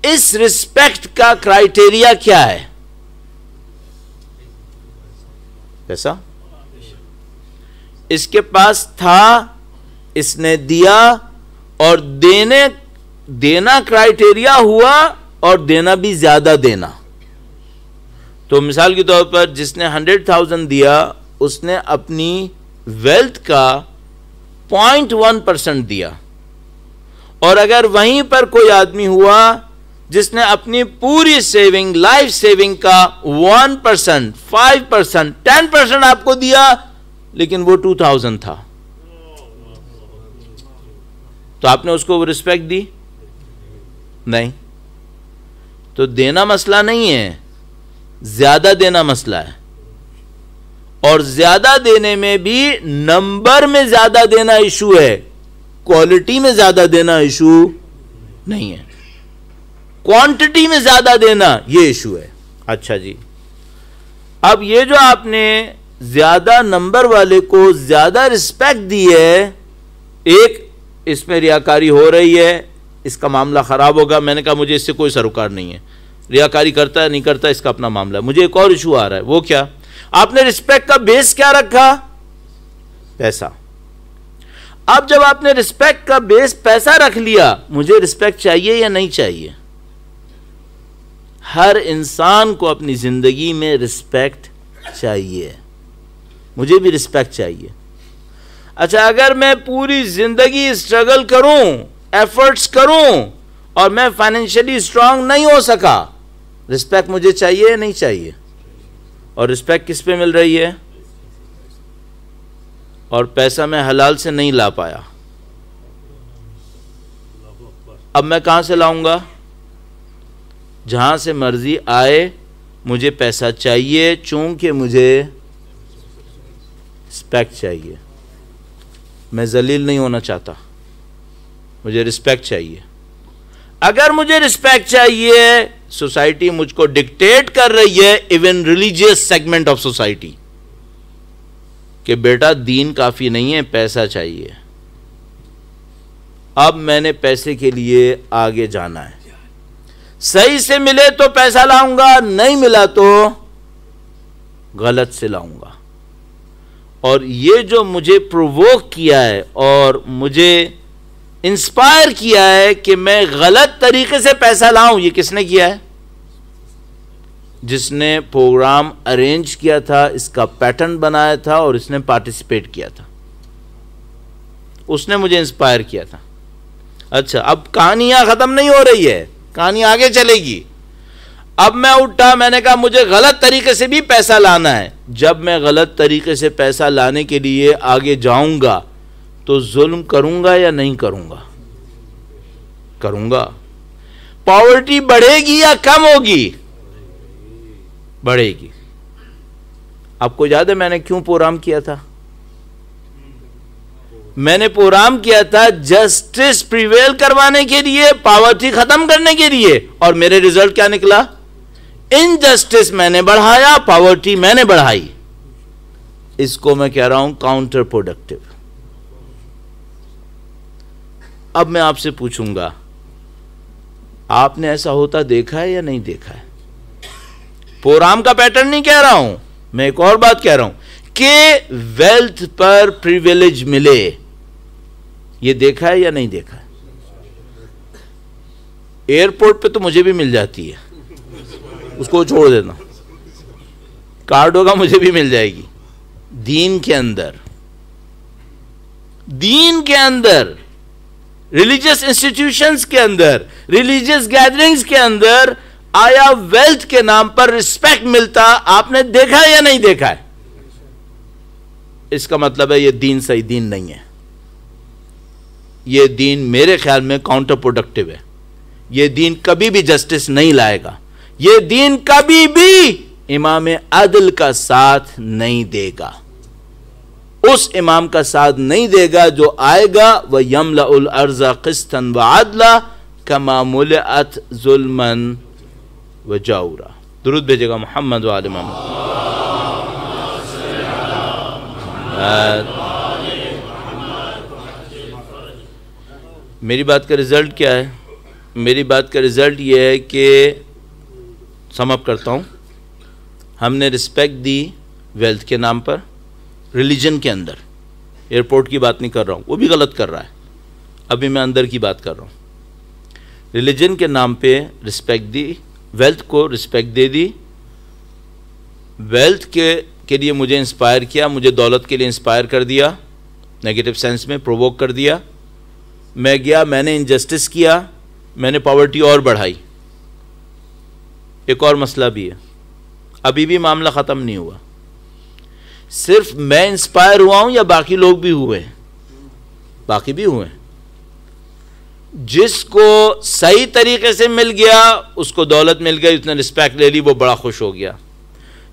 इस रिस्पेक्ट का क्राइटेरिया क्या है? कैसा? इसके पास था, इसने दिया, और देना क्राइटेरिया हुआ, और देना भी ज्यादा देना। तो मिसाल के तौर पर जिसने 100,000 दिया उसने अपनी वेल्थ का 0.1% दिया, और अगर वहीं पर कोई आदमी हुआ जिसने अपनी पूरी सेविंग, लाइफ सेविंग का 1%, 5%, 10% आपको दिया, लेकिन वो 2,000 था, तो आपने उसको वो रिस्पेक्ट दी? नहीं। तो देना मसला नहीं है, ज्यादा देना मसला है। और ज्यादा देने में भी नंबर में ज्यादा देना इशू है, क्वालिटी में ज्यादा देना इशू नहीं है। क्वांटिटी में ज्यादा देना ये इशू है। अच्छा जी, अब ये जो आपने ज्यादा नंबर वाले को ज्यादा रिस्पेक्ट दी है, एक इसमें रियाकारी हो रही है, इसका मामला खराब होगा। मैंने कहा मुझे इससे कोई सरोकार नहीं है, रियाकारी करता है नहीं करता इसका अपना मामला है। मुझे एक और इशू आ रहा है, वो क्या? आपने रिस्पेक्ट का बेस क्या रखा? पैसा। अब जब आपने रिस्पेक्ट का बेस पैसा रख लिया, मुझे रिस्पेक्ट चाहिए या नहीं चाहिए? हर इंसान को अपनी जिंदगी में रिस्पेक्ट चाहिए, मुझे भी रिस्पेक्ट चाहिए। अच्छा, अगर मैं पूरी जिंदगी स्ट्रगल करूं, एफर्ट्स करूं, और मैं फाइनेंशियली स्ट्रांग नहीं हो सका, रिस्पेक्ट मुझे चाहिए या नहीं चाहिए? और रिस्पेक्ट किस पे मिल रही है? और पैसा मैं हलाल से नहीं ला पाया, अब मैं कहां से लाऊंगा? जहां से मर्जी आए, मुझे पैसा चाहिए, चूंकि मुझे रिस्पेक्ट चाहिए। मैं जलील नहीं होना चाहता, मुझे रिस्पेक्ट चाहिए। अगर मुझे रिस्पेक्ट चाहिए, सोसाइटी मुझको डिक्टेट कर रही है, even religious segment of society, कि बेटा दीन काफी नहीं है, पैसा चाहिए। अब मैंने पैसे के लिए आगे जाना है, सही से मिले तो पैसा लाऊंगा, नहीं मिला तो गलत से लाऊंगा। और ये जो मुझे प्रोवोक किया है और मुझे इंस्पायर किया है कि मैं गलत तरीके से पैसा लाऊं, ये किसने किया है? जिसने प्रोग्राम अरेंज किया था, इसका पैटर्न बनाया था और इसने पार्टिसिपेट किया था, उसने मुझे इंस्पायर किया था। अच्छा, अब कहानी यहां खत्म नहीं हो रही है, कहानी आगे चलेगी। अब मैं उठा, मैंने कहा मुझे गलत तरीके से भी पैसा लाना है। जब मैं गलत तरीके से पैसा लाने के लिए आगे जाऊंगा तो जुल्म करूंगा या नहीं करूंगा? करूंगा। पॉवर्टी बढ़ेगी या कम होगी? बढ़ेगी। आपको याद है मैंने क्यों प्रोग्राम किया था? मैंने प्रोग्राम किया था जस्टिस प्रिवेल करवाने के लिए, पॉवर्टी खत्म करने के लिए, और मेरे रिजल्ट क्या निकला? इनजस्टिस मैंने बढ़ाया, पॉवर्टी मैंने बढ़ाई। इसको मैं कह रहा हूं काउंटर प्रोडक्टिव। अब मैं आपसे पूछूंगा, आपने ऐसा होता देखा है या नहीं देखा है? प्रोग्राम का पैटर्न नहीं कह रहा हूं, मैं एक और बात कह रहा हूं कि वेल्थ पर प्रिविलेज मिले, ये देखा है या नहीं देखा है? एयरपोर्ट पे तो मुझे भी मिल जाती है, उसको छोड़ देना, कार्ड होगा मुझे भी मिल जाएगी। दीन के अंदर दीन के अंदर, रिलीजियस इंस्टीट्यूशंस के अंदर, रिलीजियस गैदरिंग्स के अंदर आया वेल्थ के नाम पर रिस्पेक्ट मिलता आपने देखा है या नहीं देखा है? इसका मतलब है यह दीन सही दीन नहीं है। यह दीन मेरे ख्याल में काउंटर प्रोडक्टिव है। यह दीन कभी भी जस्टिस नहीं लाएगा। यह दीन कभी भी इमाम अदल का साथ नहीं देगा। उस इमाम का साथ नहीं देगा जो आएगा वह यमलउल अर्ज़ क़िस्तन व अदला कमा मुलअत ज़ुल्मन व जाऊरा। दुरूद भेजेगा मोहम्मद व आले मोहम्मद। मेरी बात का रिजल्ट क्या है? मेरी बात का रिजल्ट यह है कि सम अप करता हूँ, हमने रिस्पेक्ट दी वेल्थ के नाम पर रिलीजन के अंदर। एयरपोर्ट की बात नहीं कर रहा हूँ, वो भी गलत कर रहा है। अभी मैं अंदर की बात कर रहा हूँ। रिलीजन के नाम पे रिस्पेक्ट दी, वेल्थ को रिस्पेक्ट दे दी। वेल्थ के लिए मुझे इंस्पायर किया, मुझे दौलत के लिए इंस्पायर कर दिया, नेगेटिव सेंस में प्रोवोक कर दिया। मैं गया, मैंने इनजस्टिस किया, मैंने पॉवर्टी और बढ़ाई। एक और मसला भी है, अभी भी मामला ख़त्म नहीं हुआ। सिर्फ मैं इंस्पायर हुआ हूं या बाकी लोग भी हुए? बाकी भी हुए। जिसको सही तरीके से मिल गया उसको दौलत मिल गई, उसने रिस्पेक्ट ले ली, वो बड़ा खुश हो गया।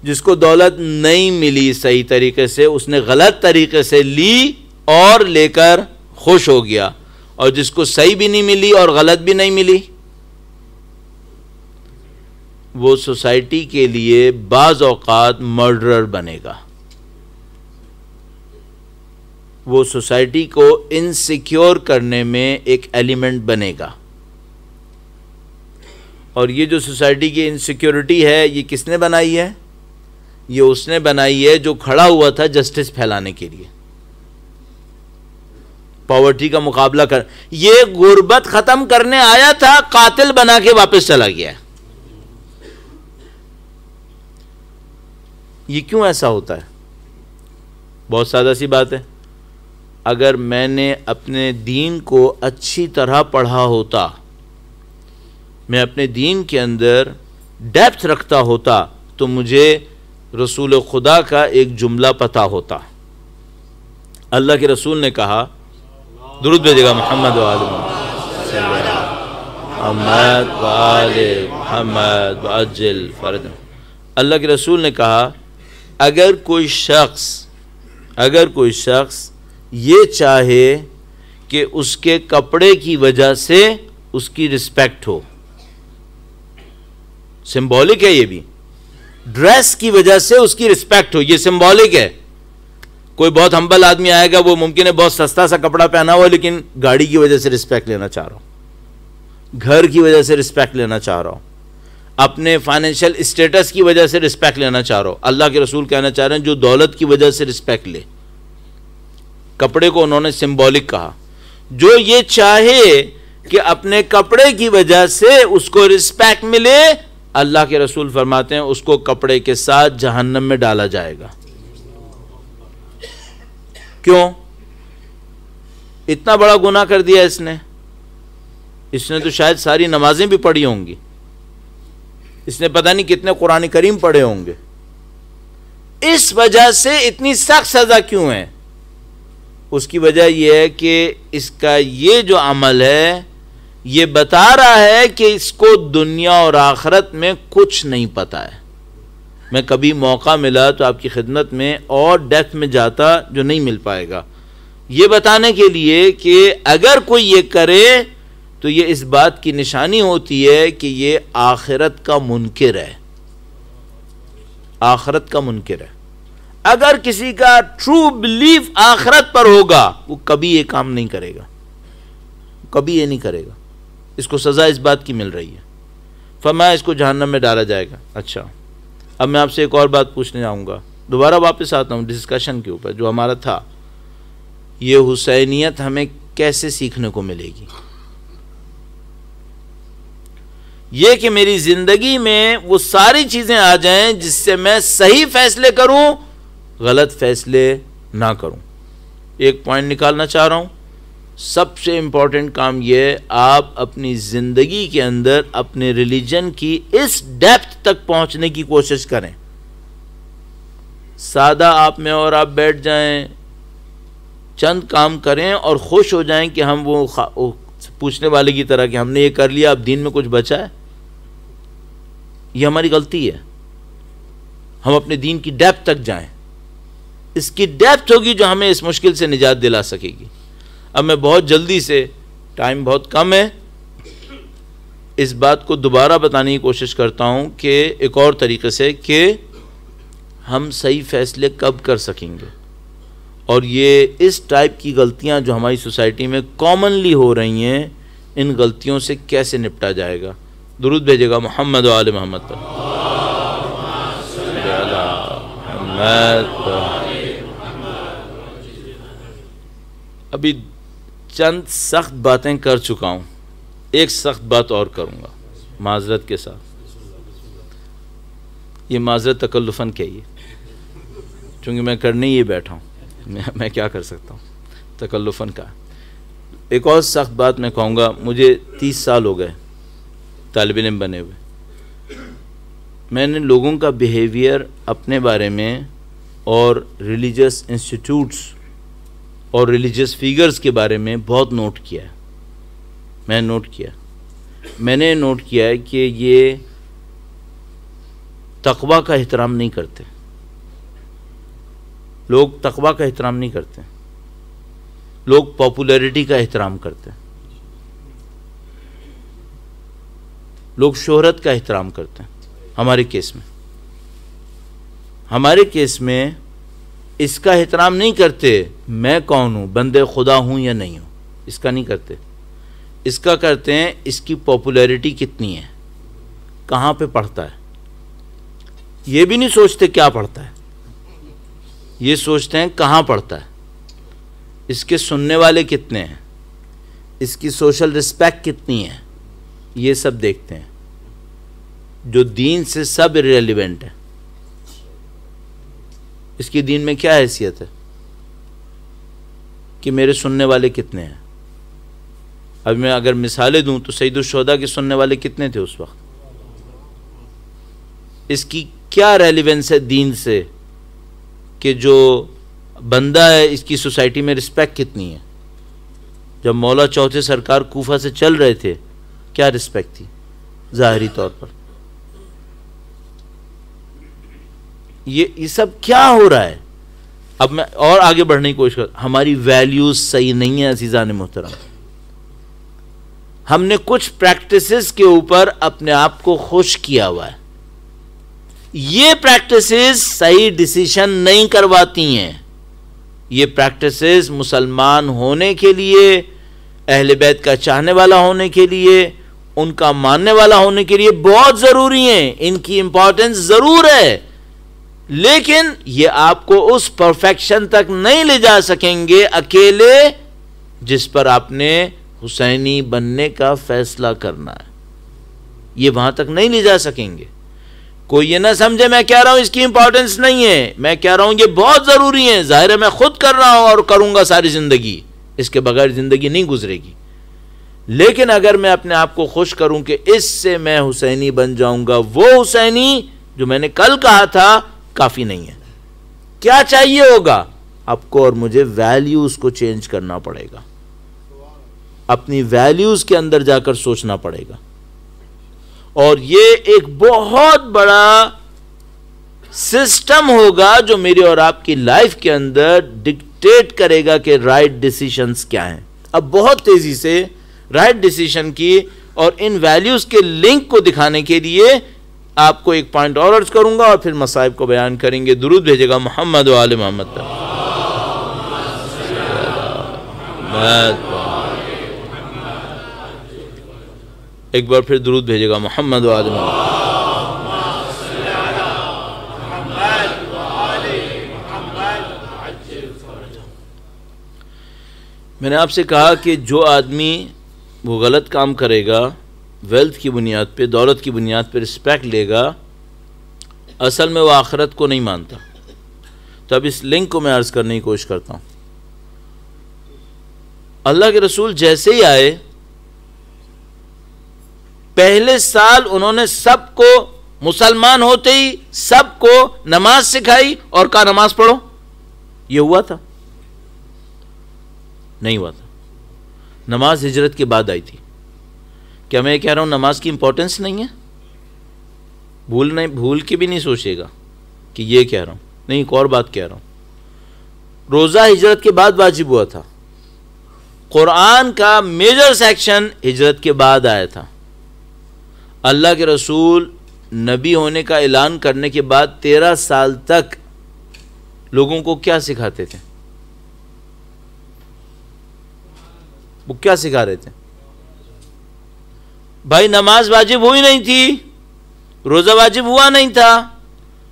जिसको दौलत नहीं मिली सही तरीके से, उसने गलत तरीके से ली और लेकर खुश हो गया। और जिसको सही भी नहीं मिली और गलत भी नहीं मिली, वो सोसाइटी के लिए बाज़ औक़ात मर्डरर बनेगा। वो सोसाइटी को इनसिक्योर करने में एक एलिमेंट बनेगा। और ये जो सोसाइटी की इनसिक्योरिटी है, ये किसने बनाई है? ये उसने बनाई है जो खड़ा हुआ था जस्टिस फैलाने के लिए, पॉवर्टी का मुकाबला कर। ये गुर्बत खत्म करने आया था, कातिल बना के वापस चला गया। ये क्यों ऐसा होता है? बहुत सादा सी बात है। अगर मैंने अपने दीन को अच्छी तरह पढ़ा होता, मैं अपने दीन के अंदर डेप्थ रखता होता, तो मुझे रसूल खुदा का एक जुमला पता होता। अल्लाह के रसूल ने कहा, दुरूद भेजेगा मोहम्मद वाले मोहम्मद वाजिल फर्द। अल्लाह के रसूल ने कहा, अगर कोई शख्स ये चाहे कि उसके कपड़े की वजह से उसकी रिस्पेक्ट हो, सिंबॉलिक है, ये भी ड्रेस की वजह से उसकी रिस्पेक्ट हो, ये सिंबॉलिक है। कोई बहुत हम्बल आदमी आएगा, वो मुमकिन है बहुत सस्ता सा कपड़ा पहना हुआ, लेकिन गाड़ी की वजह से रिस्पेक्ट लेना चाह रहा हूं, घर की वजह से रिस्पेक्ट लेना चाह रहा हूं, अपने फाइनेंशियल स्टेटस की वजह से रिस्पेक्ट लेना चाह रहा हूं। अल्लाह के रसूल कहना चाह रहे हैं जो दौलत की वजह से रिस्पेक्ट ले। कपड़े को उन्होंने सिंबॉलिक कहा। जो ये चाहे कि अपने कपड़े की वजह से उसको रिस्पेक्ट मिले, अल्लाह के रसूल फरमाते हैं उसको कपड़े के साथ जहन्नम में डाला जाएगा। क्यों? इतना बड़ा गुनाह कर दिया इसने तो शायद सारी नमाजें भी पढ़ी होंगी, इसने पता नहीं कितने कुरान करीम पढ़े होंगे। इस वजह से इतनी सख्त सजा क्यों है? उसकी वजह यह है कि इसका ये जो अमल है, ये बता रहा है कि इसको दुनिया और आखिरत में कुछ नहीं पता है। मैं कभी मौका मिला तो आपकी खिदमत में और डेप्थ में जाता जो नहीं मिल पाएगा, ये बताने के लिए कि अगर कोई ये करे तो ये इस बात की निशानी होती है कि ये आखिरत का मुनकिर है, आखिरत का मुनकिर है। अगर किसी का ट्रू बिलीफ आखिरत पर होगा, वो कभी ये काम नहीं करेगा, कभी ये नहीं करेगा। इसको सजा इस बात की मिल रही है, फरमाया इसको जहन्नम में डाला जाएगा। अच्छा, अब मैं आपसे एक और बात पूछने जाऊंगा, दोबारा वापस आता हूं डिस्कशन के ऊपर जो हमारा था। ये हुसैनियत हमें कैसे सीखने को मिलेगी? ये कि मेरी जिंदगी में वो सारी चीजें आ जाएं जिससे मैं सही फैसले करूं, गलत फैसले ना करूं। एक पॉइंट निकालना चाह रहा हूँ, सबसे इम्पॉर्टेंट काम यह है आप अपनी ज़िंदगी के अंदर अपने रिलीजन की इस डेप्थ तक पहुँचने की कोशिश करें। सादा आप में और आप बैठ जाएं, चंद काम करें और खुश हो जाएं कि हम वो पूछने वाले की तरह कि हमने ये कर लिया, अब दीन में कुछ बचा है। ये हमारी गलती है। हम अपने दीन की डेप्थ तक जाएं, इसकी डेप्थ होगी जो हमें इस मुश्किल से निजात दिला सकेगी। अब मैं बहुत जल्दी से, टाइम बहुत कम है, इस बात को दोबारा बताने की कोशिश करता हूँ कि एक और तरीके से कि हम सही फैसले कब कर सकेंगे और ये इस टाइप की गलतियाँ जो हमारी सोसाइटी में कॉमनली हो रही हैं, इन गलतियों से कैसे निपटा जाएगा। दुरूद भेजेगा मोहम्मद व आले मोहम्मद पर। अभी चंद सख्त बातें कर चुका हूँ, एक सख्त बात और करूँगा माजरत के साथ। ये माजरत तकल्लुफ़न कहिए, चूँकि मैं करने ही बैठा हूँ, मैं क्या कर सकता हूँ, तकल्लुफ़न का। एक और सख्त बात मैं कहूँगा, मुझे 30 साल हो गए तालिब इल्म बने हुए। मैंने लोगों का बिहेवियर अपने बारे में और रिलीजियस इंस्टीट्यूट्स और रिलीजियस फिगर्स के बारे में बहुत नोट किया है। मैंने नोट किया है कि ये तक़वा का एहतराम नहीं करते। लोग तक़वा का एहतराम नहीं करते, लोग पॉपुलैरिटी का एहतराम करते हैं, लोग शोहरत का एहतराम करते हैं। हमारे केस में इसका एहतराम नहीं करते, मैं कौन हूँ, बंदे खुदा हूँ या नहीं हूँ, इसका नहीं करते। इसका करते हैं इसकी पॉपुलैरिटी कितनी है, कहाँ पे पढ़ता है। ये भी नहीं सोचते क्या पढ़ता है, ये सोचते हैं कहाँ पढ़ता है, इसके सुनने वाले कितने हैं, इसकी सोशल रिस्पेक्ट कितनी है, ये सब देखते हैं। जो दीन से सब इररिलेवेंट है। इसकी दीन में क्या हैसियत है कि मेरे सुनने वाले कितने हैं। अब मैं अगर मिसालें दूं तो सैयदुल शुहदा के सुनने वाले कितने थे उस वक्त। इसकी क्या रेलिवेंस है दीन से कि जो बंदा है इसकी सोसाइटी में रिस्पेक्ट कितनी है। जब मौला चौथे सरकार कूफा से चल रहे थे, क्या रिस्पेक्ट थी ज़ाहिरी तौर पर। ये सब क्या हो रहा है। अब मैं और आगे बढ़ने की कोशिश कर, हमारी वैल्यूज सही नहीं है अज़ीज़ान मोहतरम। हमने कुछ प्रैक्टिसेस के ऊपर अपने आप को खुश किया हुआ है। ये प्रैक्टिसेस सही डिसीजन नहीं करवाती हैं। ये प्रैक्टिसेस मुसलमान होने के लिए, अहले बैत का चाहने वाला होने के लिए, उनका मानने वाला होने के लिए बहुत ज़रूरी हैं। इनकी इंपॉर्टेंस ज़रूर है, लेकिन ये आपको उस परफेक्शन तक नहीं ले जा सकेंगे अकेले जिस पर आपने हुसैनी बनने का फैसला करना है। ये वहां तक नहीं ले जा सकेंगे। कोई ये ना समझे मैं कह रहा हूं इसकी इंपॉर्टेंस नहीं है, मैं कह रहा हूं ये बहुत जरूरी है। जाहिर है मैं खुद कर रहा हूं और करूंगा सारी जिंदगी, इसके बगैर जिंदगी नहीं गुजरेगी। लेकिन अगर मैं अपने आप को खुश करूं कि इससे मैं हुसैनी बन जाऊंगा, वो हुसैनी जो मैंने कल कहा था, काफी नहीं है। क्या चाहिए होगा आपको और मुझे? वैल्यूज को चेंज करना पड़ेगा, अपनी वैल्यूज के अंदर जाकर सोचना पड़ेगा। और ये एक बहुत बड़ा सिस्टम होगा जो मेरी और आपकी लाइफ के अंदर डिक्टेट करेगा कि राइट डिसीजंस क्या हैं। अब बहुत तेजी से राइट डिसीजन की और इन वैल्यूज के लिंक को दिखाने के लिए आपको एक पॉइंट और अर्ज करूंगा और फिर मसाइब को बयान करेंगे। दुरूद भेजेगा मोहम्मद व आले मोहम्मद पर। एक बार फिर दुरूद भेजेगा मोहम्मद व आले मोहम्मद। मैंने आपसे कहा कि जो आदमी वो गलत काम करेगा, वेल्थ की बुनियाद पे, दौलत की बुनियाद पे रिस्पेक्ट लेगा, असल में वो आखिरत को नहीं मानता। तो अब इस लिंक को मैं अर्ज़ करने की कोशिश करता हूँ। अल्लाह के रसूल जैसे ही आए, पहले साल उन्होंने सबको, मुसलमान होते ही सबको नमाज सिखाई और कहा नमाज पढ़ो। ये हुआ था? नहीं हुआ था। नमाज हिजरत के बाद आई थी। क्या मैं कह रहा हूं नमाज की इंपॉर्टेंस नहीं है? भूल के भी नहीं सोचेगा कि ये कह रहा हूं, नहीं, एक और बात कह रहा हूं। रोजा हिजरत के बाद वाजिब हुआ था। कुरान का मेजर सेक्शन हिजरत के बाद आया था। अल्लाह के रसूल नबी होने का ऐलान करने के बाद 13 साल तक लोगों को क्या सिखाते थे? वो क्या सिखा रहे थे? भाई नमाज वाजिब हुई नहीं थी, रोजा वाजिब हुआ नहीं था,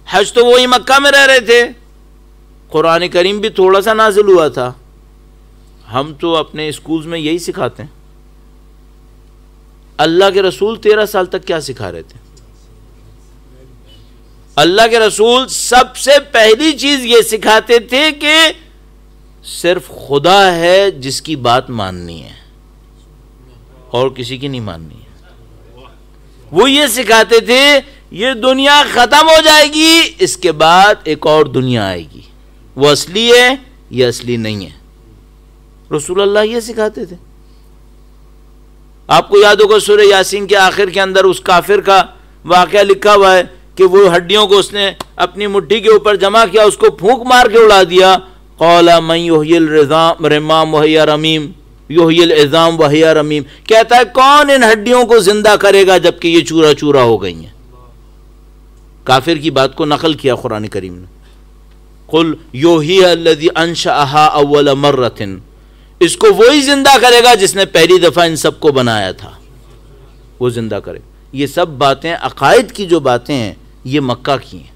हज तो वही मक्का में रह रहे थे, कुरान करीम भी थोड़ा सा नाजिल हुआ था। हम तो अपने स्कूल्स में यही सिखाते हैं। अल्लाह के रसूल 13 साल तक क्या सिखा रहे थे? अल्लाह के रसूल सबसे पहली चीज ये सिखाते थे कि सिर्फ खुदा है जिसकी बात माननी है और किसी की नहीं माननी है। वो ये सिखाते थे ये दुनिया खत्म हो जाएगी, इसके बाद एक और दुनिया आएगी, वो असली है ये असली नहीं है। रसूल अल्लाह ये सिखाते थे। आपको याद होगा सूरह यासीन के आखिर के अंदर उस काफिर का वाकया लिखा हुआ है कि वो हड्डियों को उसने अपनी मुट्ठी के ऊपर जमा किया, उसको फूंक मार के उड़ा दिया। क़ौला मन युह्यिल रिमाम वहिया रमीम, युह्यिल इज़ाम वहिया रमीम, कहता है कौन इन हड्डियों को जिंदा करेगा जबकि ये चूरा चूरा हो गई हैं। काफिर की बात को नकल किया कुरान करीम ने। कुल युह्यिहा अल्लज़ी अंशअहा अव्वल मर्रतिन, इसको वही जिंदा करेगा जिसने पहली दफा इन सबको बनाया था, वो जिंदा करे। ये सब बातें अकायद की जो बातें हैं ये मक्का की हैं।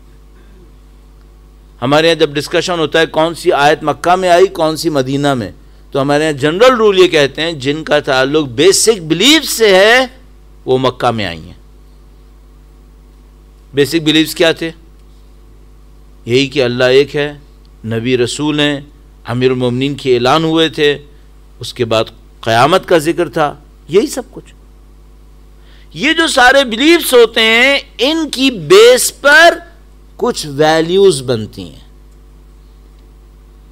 हमारे यहाँ जब डिस्कशन होता है कौन सी आयत मक्का में आई कौन सी मदीना में, तो हमारे यहाँ जनरल रूल ये कहते हैं जिनका ताल्लुक बेसिक बिलीफ से है वो मक्का में आई हैं। बेसिक बिलीफ्स क्या थे? यही कि अल्लाह एक है, नबी रसूल हैं, अमीरुल मोमिनीन के ऐलान हुए थे, उसके बाद क़यामत का जिक्र था, यही सब कुछ। ये जो सारे बिलीफ्स होते हैं इनकी बेस पर कुछ वैल्यूज बनती हैं।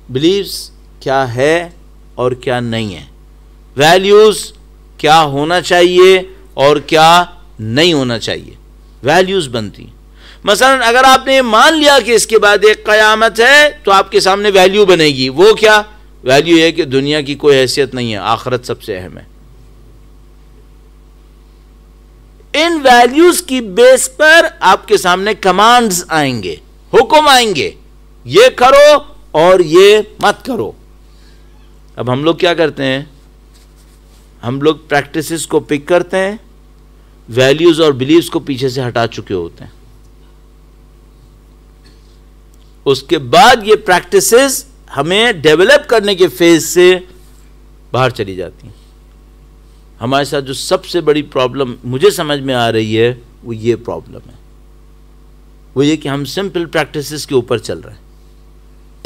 बिलीव्स क्या है और क्या नहीं है, वैल्यूज क्या होना चाहिए और क्या नहीं होना चाहिए, वैल्यूज बनती हैं। मसलन अगर आपने मान लिया कि इसके बाद एक क़यामत है तो आपके सामने वैल्यू बनेगी। वो क्या वैल्यू है? कि दुनिया की कोई हैसियत नहीं है, आखिरत सबसे अहम है। इन वैल्यूज की बेस पर आपके सामने कमांड्स आएंगे, हुक्म आएंगे, ये करो और ये मत करो। अब हम लोग क्या करते हैं? हम लोग प्रैक्टिसेस को पिक करते हैं, वैल्यूज और बिलीव्स को पीछे से हटा चुके होते हैं। उसके बाद ये प्रैक्टिसेस हमें डेवलप करने के फेज से बाहर चली जाती हैं। हमारे साथ जो सबसे बड़ी प्रॉब्लम मुझे समझ में आ रही है वो ये प्रॉब्लम है, वो ये कि हम सिंपल प्रैक्टिसेस के ऊपर चल रहे हैं।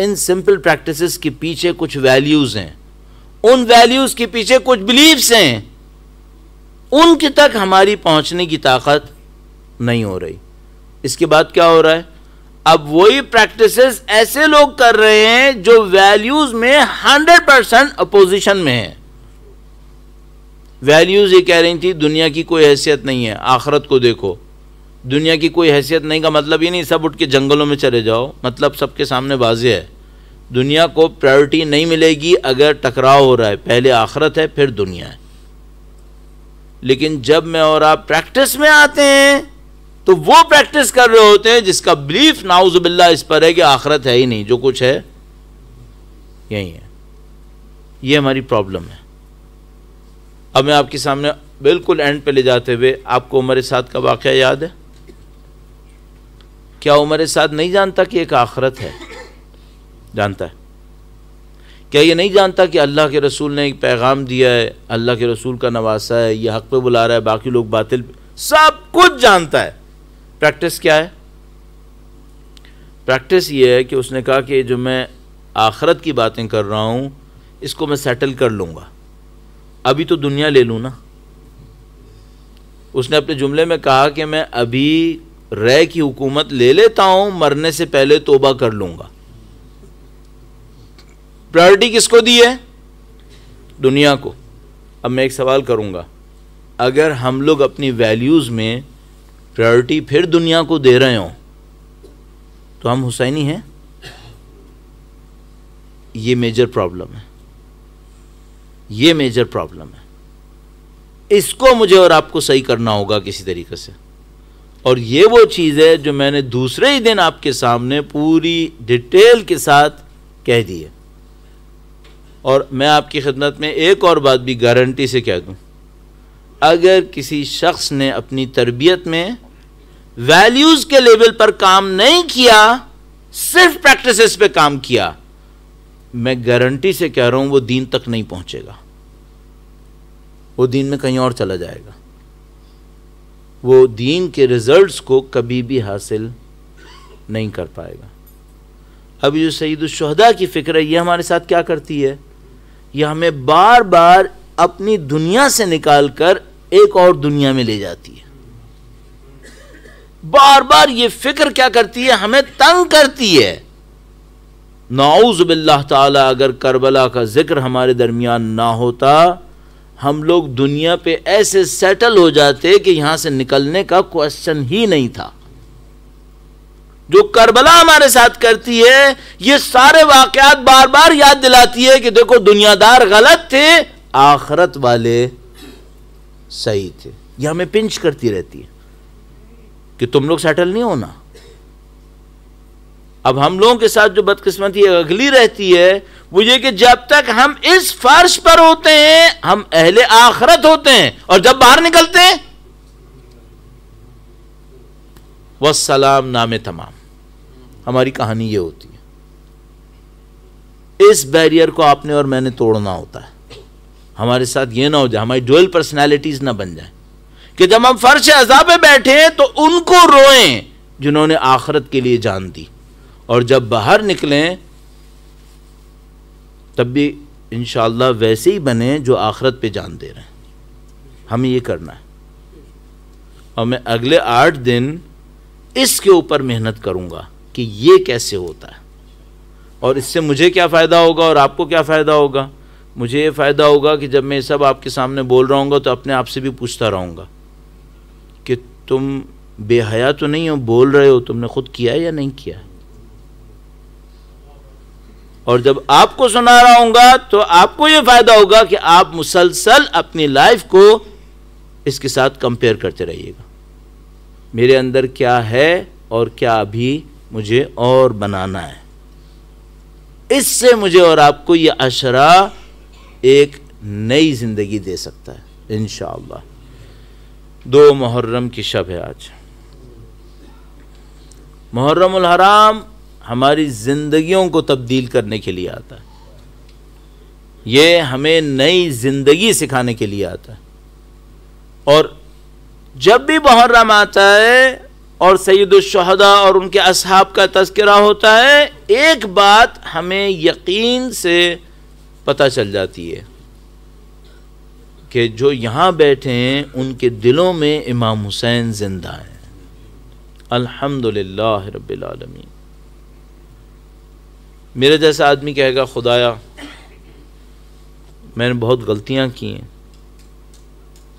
इन सिंपल प्रैक्टिसेस के पीछे कुछ वैल्यूज हैं, उन वैल्यूज के पीछे कुछ बिलीव्स हैं, उनके तक हमारी पहुंचने की ताकत नहीं हो रही। इसके बाद क्या हो रहा है? अब वही प्रैक्टिसेस ऐसे लोग कर रहे हैं जो वैल्यूज में 100% अपोजिशन में है। वैल्यूज ये कह रही थी दुनिया की कोई हैसियत नहीं है, आखिरत को देखो। दुनिया की कोई हैसियत नहीं का मतलब ये नहीं सब उठ के जंगलों में चले जाओ, मतलब सबके सामने वाज़ेह है दुनिया को प्रायोरिटी नहीं मिलेगी अगर टकराव हो रहा है, पहले आखिरत है फिर दुनिया है। लेकिन जब मैं और आप प्रैक्टिस में आते हैं तो वो प्रैक्टिस कर रहे होते हैं जिसका बिलीफ नाउजुबिल्लाह इस पर है कि आखिरत है ही नहीं, जो कुछ है यही है। ये हमारी प्रॉब्लम है। अब मैं आपके सामने बिल्कुल एंड पे ले जाते हुए, आपको उमर साद का वाक़या याद है? क्या उमर साद नहीं जानता कि एक आखिरत है? जानता है। क्या ये नहीं जानता कि अल्लाह के रसूल ने एक पैगाम दिया है, अल्लाह के रसूल का नवासा है, ये हक पे बुला रहा है, बाकी लोग बातिल, सब कुछ जानता है। प्रैक्टिस क्या है? प्रैक्टिस ये है कि उसने कहा कि जो मैं आखिरत की बातें कर रहा हूँ इसको मैं सेटल कर लूँगा, अभी तो दुनिया ले लूँ ना। उसने अपने जुमले में कहा कि मैं अभी रह की हुकूमत ले लेता हूं, मरने से पहले तौबा कर लूंगा। प्रायोरिटी किसको दी है? दुनिया को। अब मैं एक सवाल करूंगा, अगर हम लोग अपनी वैल्यूज़ में प्रायोरिटी फिर दुनिया को दे रहे हों तो हम हुसैनी हैं? ये मेजर प्रॉब्लम है, ये मेजर प्रॉब्लम है। इसको मुझे और आपको सही करना होगा किसी तरीके से। और ये वो चीज़ है जो मैंने दूसरे ही दिन आपके सामने पूरी डिटेल के साथ कह दी है। और मैं आपकी खिदमत में एक और बात भी गारंटी से कह दूं, अगर किसी शख्स ने अपनी तरबियत में वैल्यूज़ के लेवल पर काम नहीं किया, सिर्फ प्रैक्टिसेस पे काम किया, मैं गारंटी से कह रहा हूं वो दीन तक नहीं पहुंचेगा, वो दीन में कहीं और चला जाएगा, वो दीन के रिजल्ट्स को कभी भी हासिल नहीं कर पाएगा। अब जो सैयदुश्शुहदा की फ़िक्र है, ये हमारे साथ क्या करती है? ये हमें बार बार अपनी दुनिया से निकाल कर एक और दुनिया में ले जाती है। बार बार ये फिक्र क्या करती है? हमें तंग करती है। नाऊज़ बिल्लाह ताला, अगर करबला का जिक्र हमारे दरमियान ना होता, हम लोग दुनिया पे ऐसे सेटल हो जाते कि यहां से निकलने का क्वेश्चन ही नहीं था। जो करबला हमारे साथ करती है, ये सारे वाकयात बार बार याद दिलाती है कि देखो दुनियादार गलत थे, आखिरत वाले सही थे। ये हमें पिंच करती रहती है कि तुम लोग सेटल नहीं होना। अब हम लोगों के साथ जो बदकिस्मती अगली रहती है वो ये कि जब तक हम इस फर्श पर होते हैं हम अहले आखिरत होते हैं, और जब बाहर निकलते हैं वस्सलाम नामे तमाम। हमारी कहानी ये होती है। इस बैरियर को आपने और मैंने तोड़ना होता है। हमारे साथ ये ना हो जाए, हमारी डुअल पर्सनैलिटीज ना बन जाए कि जब हम फर्श अज़ा पे बैठे तो उनको रोएं जिन्होंने आखिरत के लिए जान दी, और जब बाहर निकलें तब भी इंशाअल्लाह वैसे ही बने जो आखिरत पे जान दे रहे हैं। हमें ये करना है। और मैं अगले 8 दिन इसके ऊपर मेहनत करूंगा कि ये कैसे होता है, और इससे मुझे क्या फ़ायदा होगा और आपको क्या फ़ायदा होगा। मुझे ये फ़ायदा होगा कि जब मैं ये सब आपके सामने बोल रहा हूँगा तो अपने आप से भी पूछता रहूँगा कि तुम बेहया तो नहीं हो, बोल रहे हो, तुमने खुद किया है या नहीं किया है। और जब आपको सुना रहा हूँगा तो आपको ये फ़ायदा होगा कि आप मुसलसल अपनी लाइफ को इसके साथ कंपेयर करते रहिएगा। मेरे अंदर क्या है और क्या अभी मुझे और बनाना है। इससे मुझे और आपको ये अशरा एक नई ज़िंदगी दे सकता है इंशाअल्लाह। 2 मुहर्रम की शब है आज। मुहर्रमुल हराम हमारी ज़िंदगियों को तब्दील करने के लिए आता है। ये हमें नई ज़िंदगी सिखाने के लिए आता है। और जब भी मुहर्रम आता है और सैयदुश्शुहदा और उनके असहाब का तज़किरा होता है, एक बात हमें यकीन से पता चल जाती है कि जो यहाँ बैठे हैं उनके दिलों में इमाम हुसैन ज़िंदा हैं। अल्हम्दुलिल्लाह रब्बिल आलमीन। मेरे जैसा आदमी कहेगा खुदाया मैंने बहुत गलतियाँ की हैं,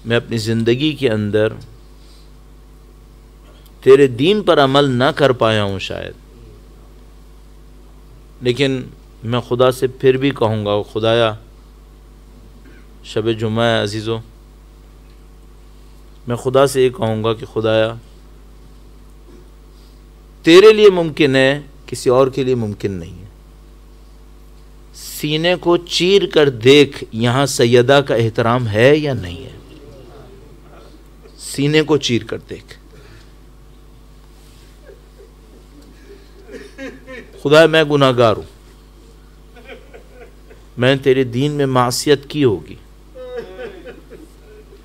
मैं अपनी ज़िंदगी के अंदर तेरे दीन पर अमल ना कर पाया हूँ शायद, लेकिन मैं खुदा से फिर भी कहूँगा खुदाया शब जुमा है अजीज़ों, मैं खुदा से ये कहूँगा कि खुदाया तेरे लिए मुमकिन है, किसी और के लिए मुमकिन नहीं है। सीने को चीर कर देख यहाँ सैयदा का एहतराम है या नहीं है। सीने को चीर कर देख। खुदा मैं गुनाहगार हूँ, मैंने तेरे दीन में मासियत की होगी,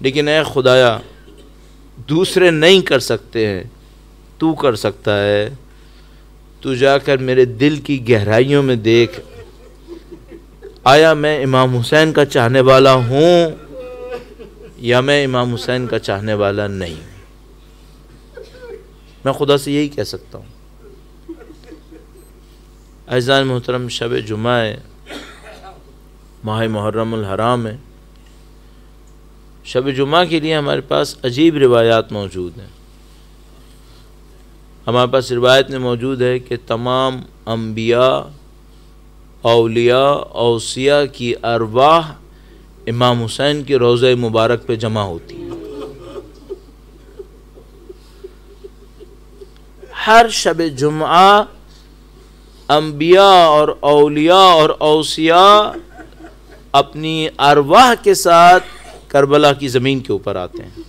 लेकिन ऐ खुदाया दूसरे नहीं कर सकते हैं, तू कर सकता है। तू जाकर मेरे दिल की गहराइयों में देख, आया मैं इमाम हुसैन का चाहने वाला हूँ या मैं इमाम हुसैन का चाहने वाला नहीं। मैं खुदा से यही कह सकता हूँ। अज़ीज़ान मोहतरम, शब जुमा है, माह मुहर्रमुल हराम है। शब जुमा के लिए हमारे पास अजीब रिवायात मौजूद हैं। हमारे पास रिवायत में मौजूद है कि तमाम अम्बिया, औलिया, औसिया की अरवाह इमाम हुसैन के रोज़े मुबारक पे जमा होती है। हर शब जुमा अम्बिया और औलिया और औसिया अपनी अरवाह के साथ करबला की ज़मीन के ऊपर आते हैं।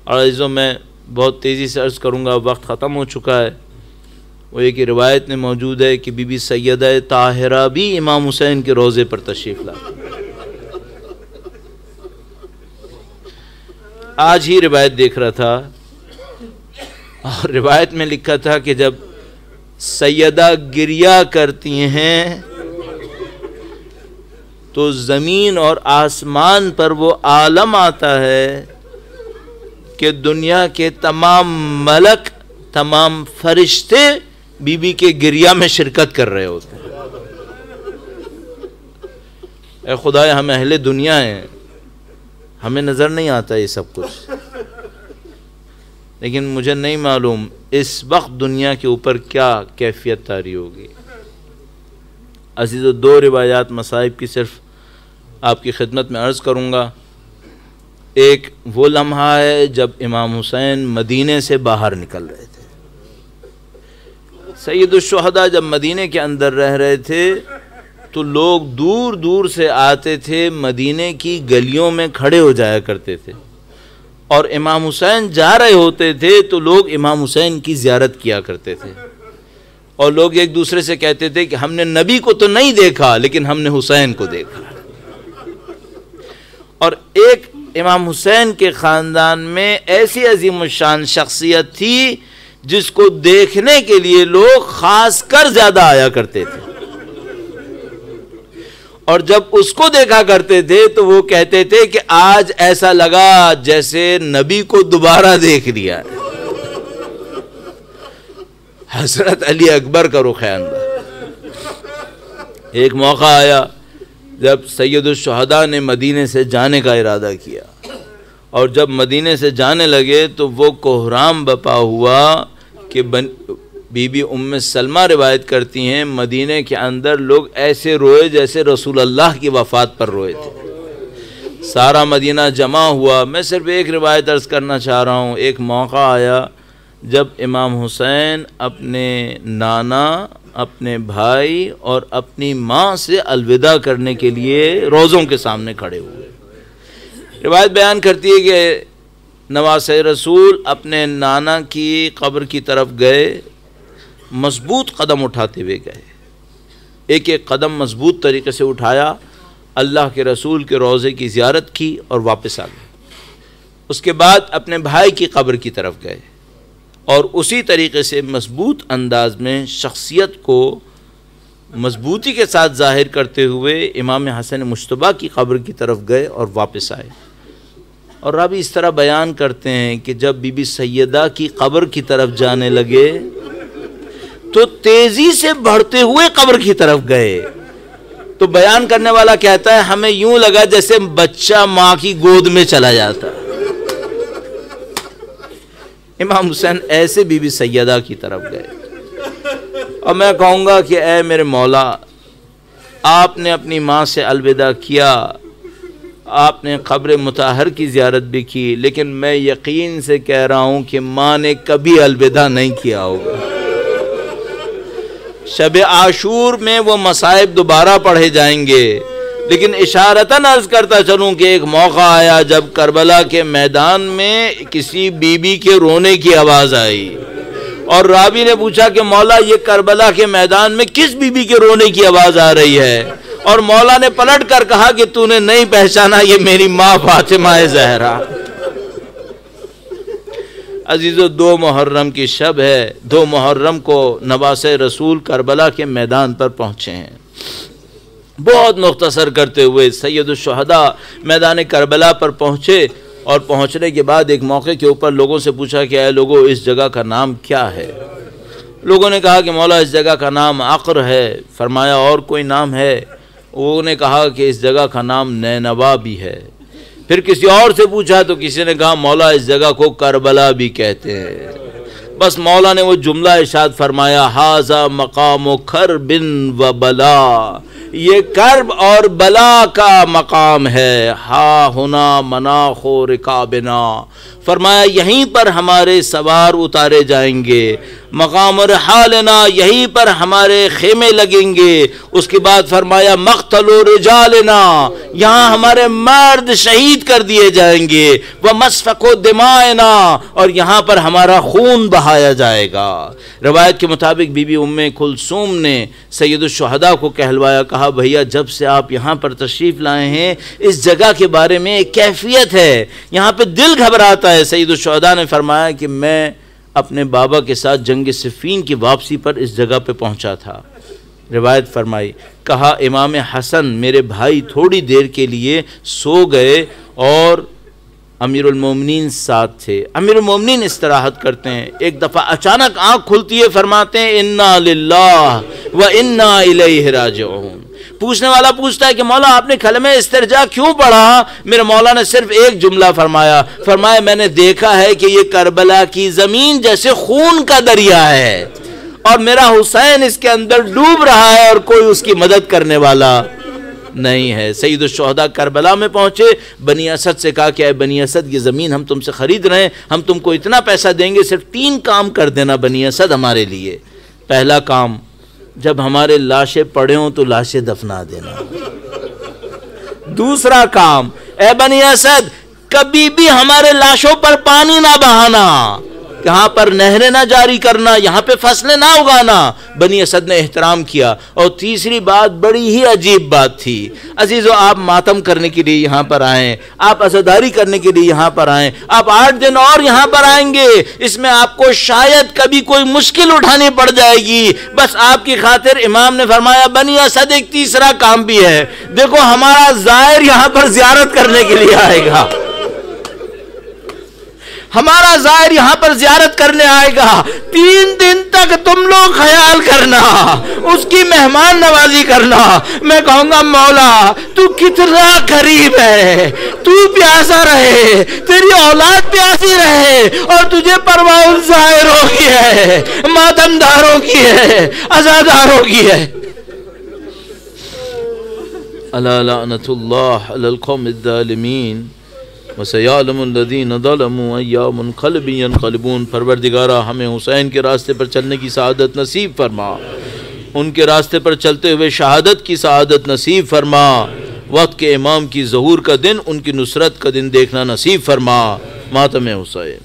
और अज़ीज़ों, मैं बहुत तेज़ी से अर्ज़ करूँगा, वक्त ख़त्म हो चुका है। वो एक रिवायत में मौजूद है कि बीबी सैयदा ताहिरा भी इमाम हुसैन के रोज़े पर तशरीफ़ लाती। आज ही रिवायत देख रहा था और रिवायत में लिखा था कि जब सैयदा गिरिया करती हैं तो ज़मीन और आसमान पर वो आलम आता है कि दुनिया के तमाम मलक, तमाम फरिश्ते बीबी के गिरिया में शिरकत कर रहे होते हैं। ए खुदाया, हम अहले दुनिया हैं, हमें नज़र नहीं आता ये सब कुछ, लेकिन मुझे नहीं मालूम इस वक्त दुनिया के ऊपर क्या कैफियत तारी होगी। अज़ीज़ो, दो रिवायात मसाइब की सिर्फ आपकी खिदमत में अर्ज़ करूँगा। एक वो लम्हा है जब इमाम हुसैन मदीने से बाहर निकल रहे थे। सैयदुश्शुहदा जब मदीने के अंदर रह रहे थे तो लोग दूर दूर से आते थे, मदीने की गलियों में खड़े हो जाया करते थे, और इमाम हुसैन जा रहे होते थे तो लोग इमाम हुसैन की ज़ियारत किया करते थे। और लोग एक दूसरे से कहते थे कि हमने नबी को तो नहीं देखा, लेकिन हमने हुसैन को देखा। और एक इमाम हुसैन के ख़ानदान में ऐसी अजीम शान शख्सियत थी जिसको देखने के लिए लोग खास कर ज़्यादा आया करते थे, और जब उसको देखा करते थे तो वो कहते थे कि आज ऐसा लगा जैसे नबी को दोबारा देख लिया है। हज़रत अली अकबर का रुख अंदर। एक मौका आया जब सैयदुश्शुहदा ने मदीने से जाने का इरादा किया, और जब मदीने से जाने लगे तो वो कोहराम बपा हुआ कि बीबी उम्मे सलमा रिवायत करती हैं, मदीने के अंदर लोग ऐसे रोए जैसे रसूल अल्लाह की वफ़ात पर रोए थे। सारा मदीना जमा हुआ। मैं सिर्फ एक रिवायत अर्ज़ करना चाह रहा हूँ। एक मौका आया जब इमाम हुसैन अपने नाना, अपने भाई और अपनी माँ से अलविदा करने के लिए रोज़ों के सामने खड़े हुए। रिवायत बयान करती है कि नवासे रसूल अपने नाना की कब्र की तरफ गए, मजबूत कदम उठाते हुए गए। एक एक कदम मजबूत तरीके से उठाया, अल्लाह के रसूल के रोज़े की ज़ियारत की और वापस आ गए। उसके बाद अपने भाई की कब्र की तरफ गए और उसी तरीके से मजबूत अंदाज में शख्सियत को मजबूती के साथ ज़ाहिर करते हुए इमाम हसन मुश्तबा की कब्र की तरफ गए और वापस आए। और रावी इस तरह बयान करते हैं कि जब बीबी सैयदा की कब्र की तरफ जाने लगे तो तेज़ी से बढ़ते हुए कब्र की तरफ गए। तो बयान करने वाला कहता है, हमें यूं लगा जैसे बच्चा माँ की गोद में चला जाता। इमाम हुसैन ऐसे बीबी सैयदा की तरफ गए। और मैं कहूँगा कि ऐ मेरे मौला, आपने अपनी माँ से अलविदा किया, आपने क़ब्र मुताहर की ज़ियारत भी की, लेकिन मैं यकीन से कह रहा हूँ कि माँ ने कभी अलविदा नहीं किया होगा। शब आशूर में वो मसाइब दोबारा पढ़े जाएंगे, लेकिन इशारतन अर्ज़ करता चलूँ कि एक मौका आया जब करबला के मैदान में किसी बीबी के रोने की आवाज़ आई, और रावी ने पूछा कि मौला ये करबला के मैदान में किस बीबी के रोने की आवाज़ आ रही है? और मौला ने पलट कर कहा कि तूने नहीं पहचाना, ये मेरी माँ फातिमा ज़हरा। अजीज़ो, 2 मुहर्रम की शब है। 2 मुहर्रम को नवासे रसूल करबला के मैदान पर पहुँचे हैं। बहुत मुख्तसर करते हुए सैयदुश्शुहदा मैदान करबला पर पहुँचे और पहुँचने के बाद एक मौके के ऊपर लोगों से पूछा कि ऐ लोगों, इस जगह का नाम क्या है? लोगों ने कहा कि मौला, इस जगह का नाम अक्र है। फरमाया और कोई नाम है? लोगों ने कहा कि इस जगह का नाम नैनवा भी है। फिर किसी और से पूछा तो किसी ने कहा मौला, इस जगह को करबला भी कहते हैं। बस मौला ने वो जुमला इरशाद फरमाया, हाजा मकाम खरबिन व बला, ये कर्ब और बला का मकाम है। हा हुना मनाखो रिकाबिना, फरमाया यहीं पर हमारे सवार उतारे जाएंगे। मकाम रहालना, यहीं पर हमारे खेमे लगेंगे। उसके बाद फरमाया मख्तलो रिजालना, यहाँ हमारे मर्द शहीद कर दिए जाएंगे। व मसफको दिमाएना, और यहाँ पर हमारा खून बहाया जाएगा। रवायत के मुताबिक बीबी उम्मे कुलसूम ने सैयदुश्शुहदा को कहलवाया, कहा भैया जब से आप यहाँ पर तशरीफ़ लाए हैं इस जगह के बारे में एक कैफियत है, यहाँ पे दिल घबराता है। सैयदुश्शुहदा ने फरमाया कि मैं अपने बाबा के साथ जंग सिफ़ीन की वापसी पर इस जगह पे पहुँचा था। रिवायत फरमाई, कहा इमाम हसन मेरे भाई थोड़ी देर के लिए सो गए और अमीरुल मोमिनीन साथ थे। अमीरुल मोमिनीन इस्तराहत करते हैं। एक दफ़ा अचानक आँख खुलती है, फरमाते हैं इन्ना लिल्लाह व इन्ना इलैहि राजिऊन। पूछने वाला पूछता है कि मौला आपने कलमे इस्तिरजा क्यों पढ़ा? मेरे मौला ने सिर्फ एक जुमला फरमाया मैंने देखा है कि ये करबला की ज़मीन जैसे खून का दरिया है और मेरा हुसैन इसके अंदर डूब रहा है और कोई उसकी मदद करने वाला नहीं है। सैयदुश्शुहदा करबला में पहुंचे, बनी असद से कहा कि बनी असद ये ज़मीन हम तुमसे ख़रीद रहे हैं, हम तुमको इतना पैसा देंगे, सिर्फ 3 काम कर देना बनी असद हमारे लिए। पहला काम, जब हमारे लाशें पड़े हों तो लाशें दफना देना। दूसरा काम, ए बनी असद कभी भी हमारे लाशों पर पानी ना बहाना, यहाँ पर नहरें ना जारी करना, यहाँ पे फसलें ना उगाना। बनी असद ने एहतराम किया। और तीसरी बात बड़ी ही अजीब बात थी, अजीज़ों आप मातम करने के लिए यहाँ पर आए, आप अज़ादारी करने के लिए यहाँ पर आए, आप 8 दिन और यहाँ पर आएंगे, इसमें आपको शायद कभी कोई मुश्किल उठानी पड़ जाएगी। बस आपकी खातिर इमाम ने फरमाया बनी असद एक तीसरा काम भी है, देखो हमारा ज़ायर यहाँ पर ज़ियारत करने के लिए आएगा, हमारा ज़ायर यहाँ पर ज़ियारत करने आएगा। 3 दिन तक तुम लोग ख्याल करना, उसकी मेहमान नवाजी करना। मैं कहूँगा मौला तू कितना करीब है, तू प्यासा रहे, तेरी औलाद प्यासी रहे और तुझे परवाह ज़ायरों की है, मातमदारों की है, अज़ादारों की है। अला लअनतुल्लाह अलल कौमिज़ ज़ालिमीन वसयअलमुल्लज़ीना ज़लमू अय्या मुनक़लिबिन यनक़लिबून। परवरदिगारा हमें हुसैन के रास्ते पर चलने की सआदत नसीब फरमा, उनके रास्ते पर चलते हुए शहादत की सआदत नसीब फरमा, वक्त के इमाम की ज़हूर का दिन, उनकी नुसरत का दिन देखना नसीब फरमा। मातम हुसैन।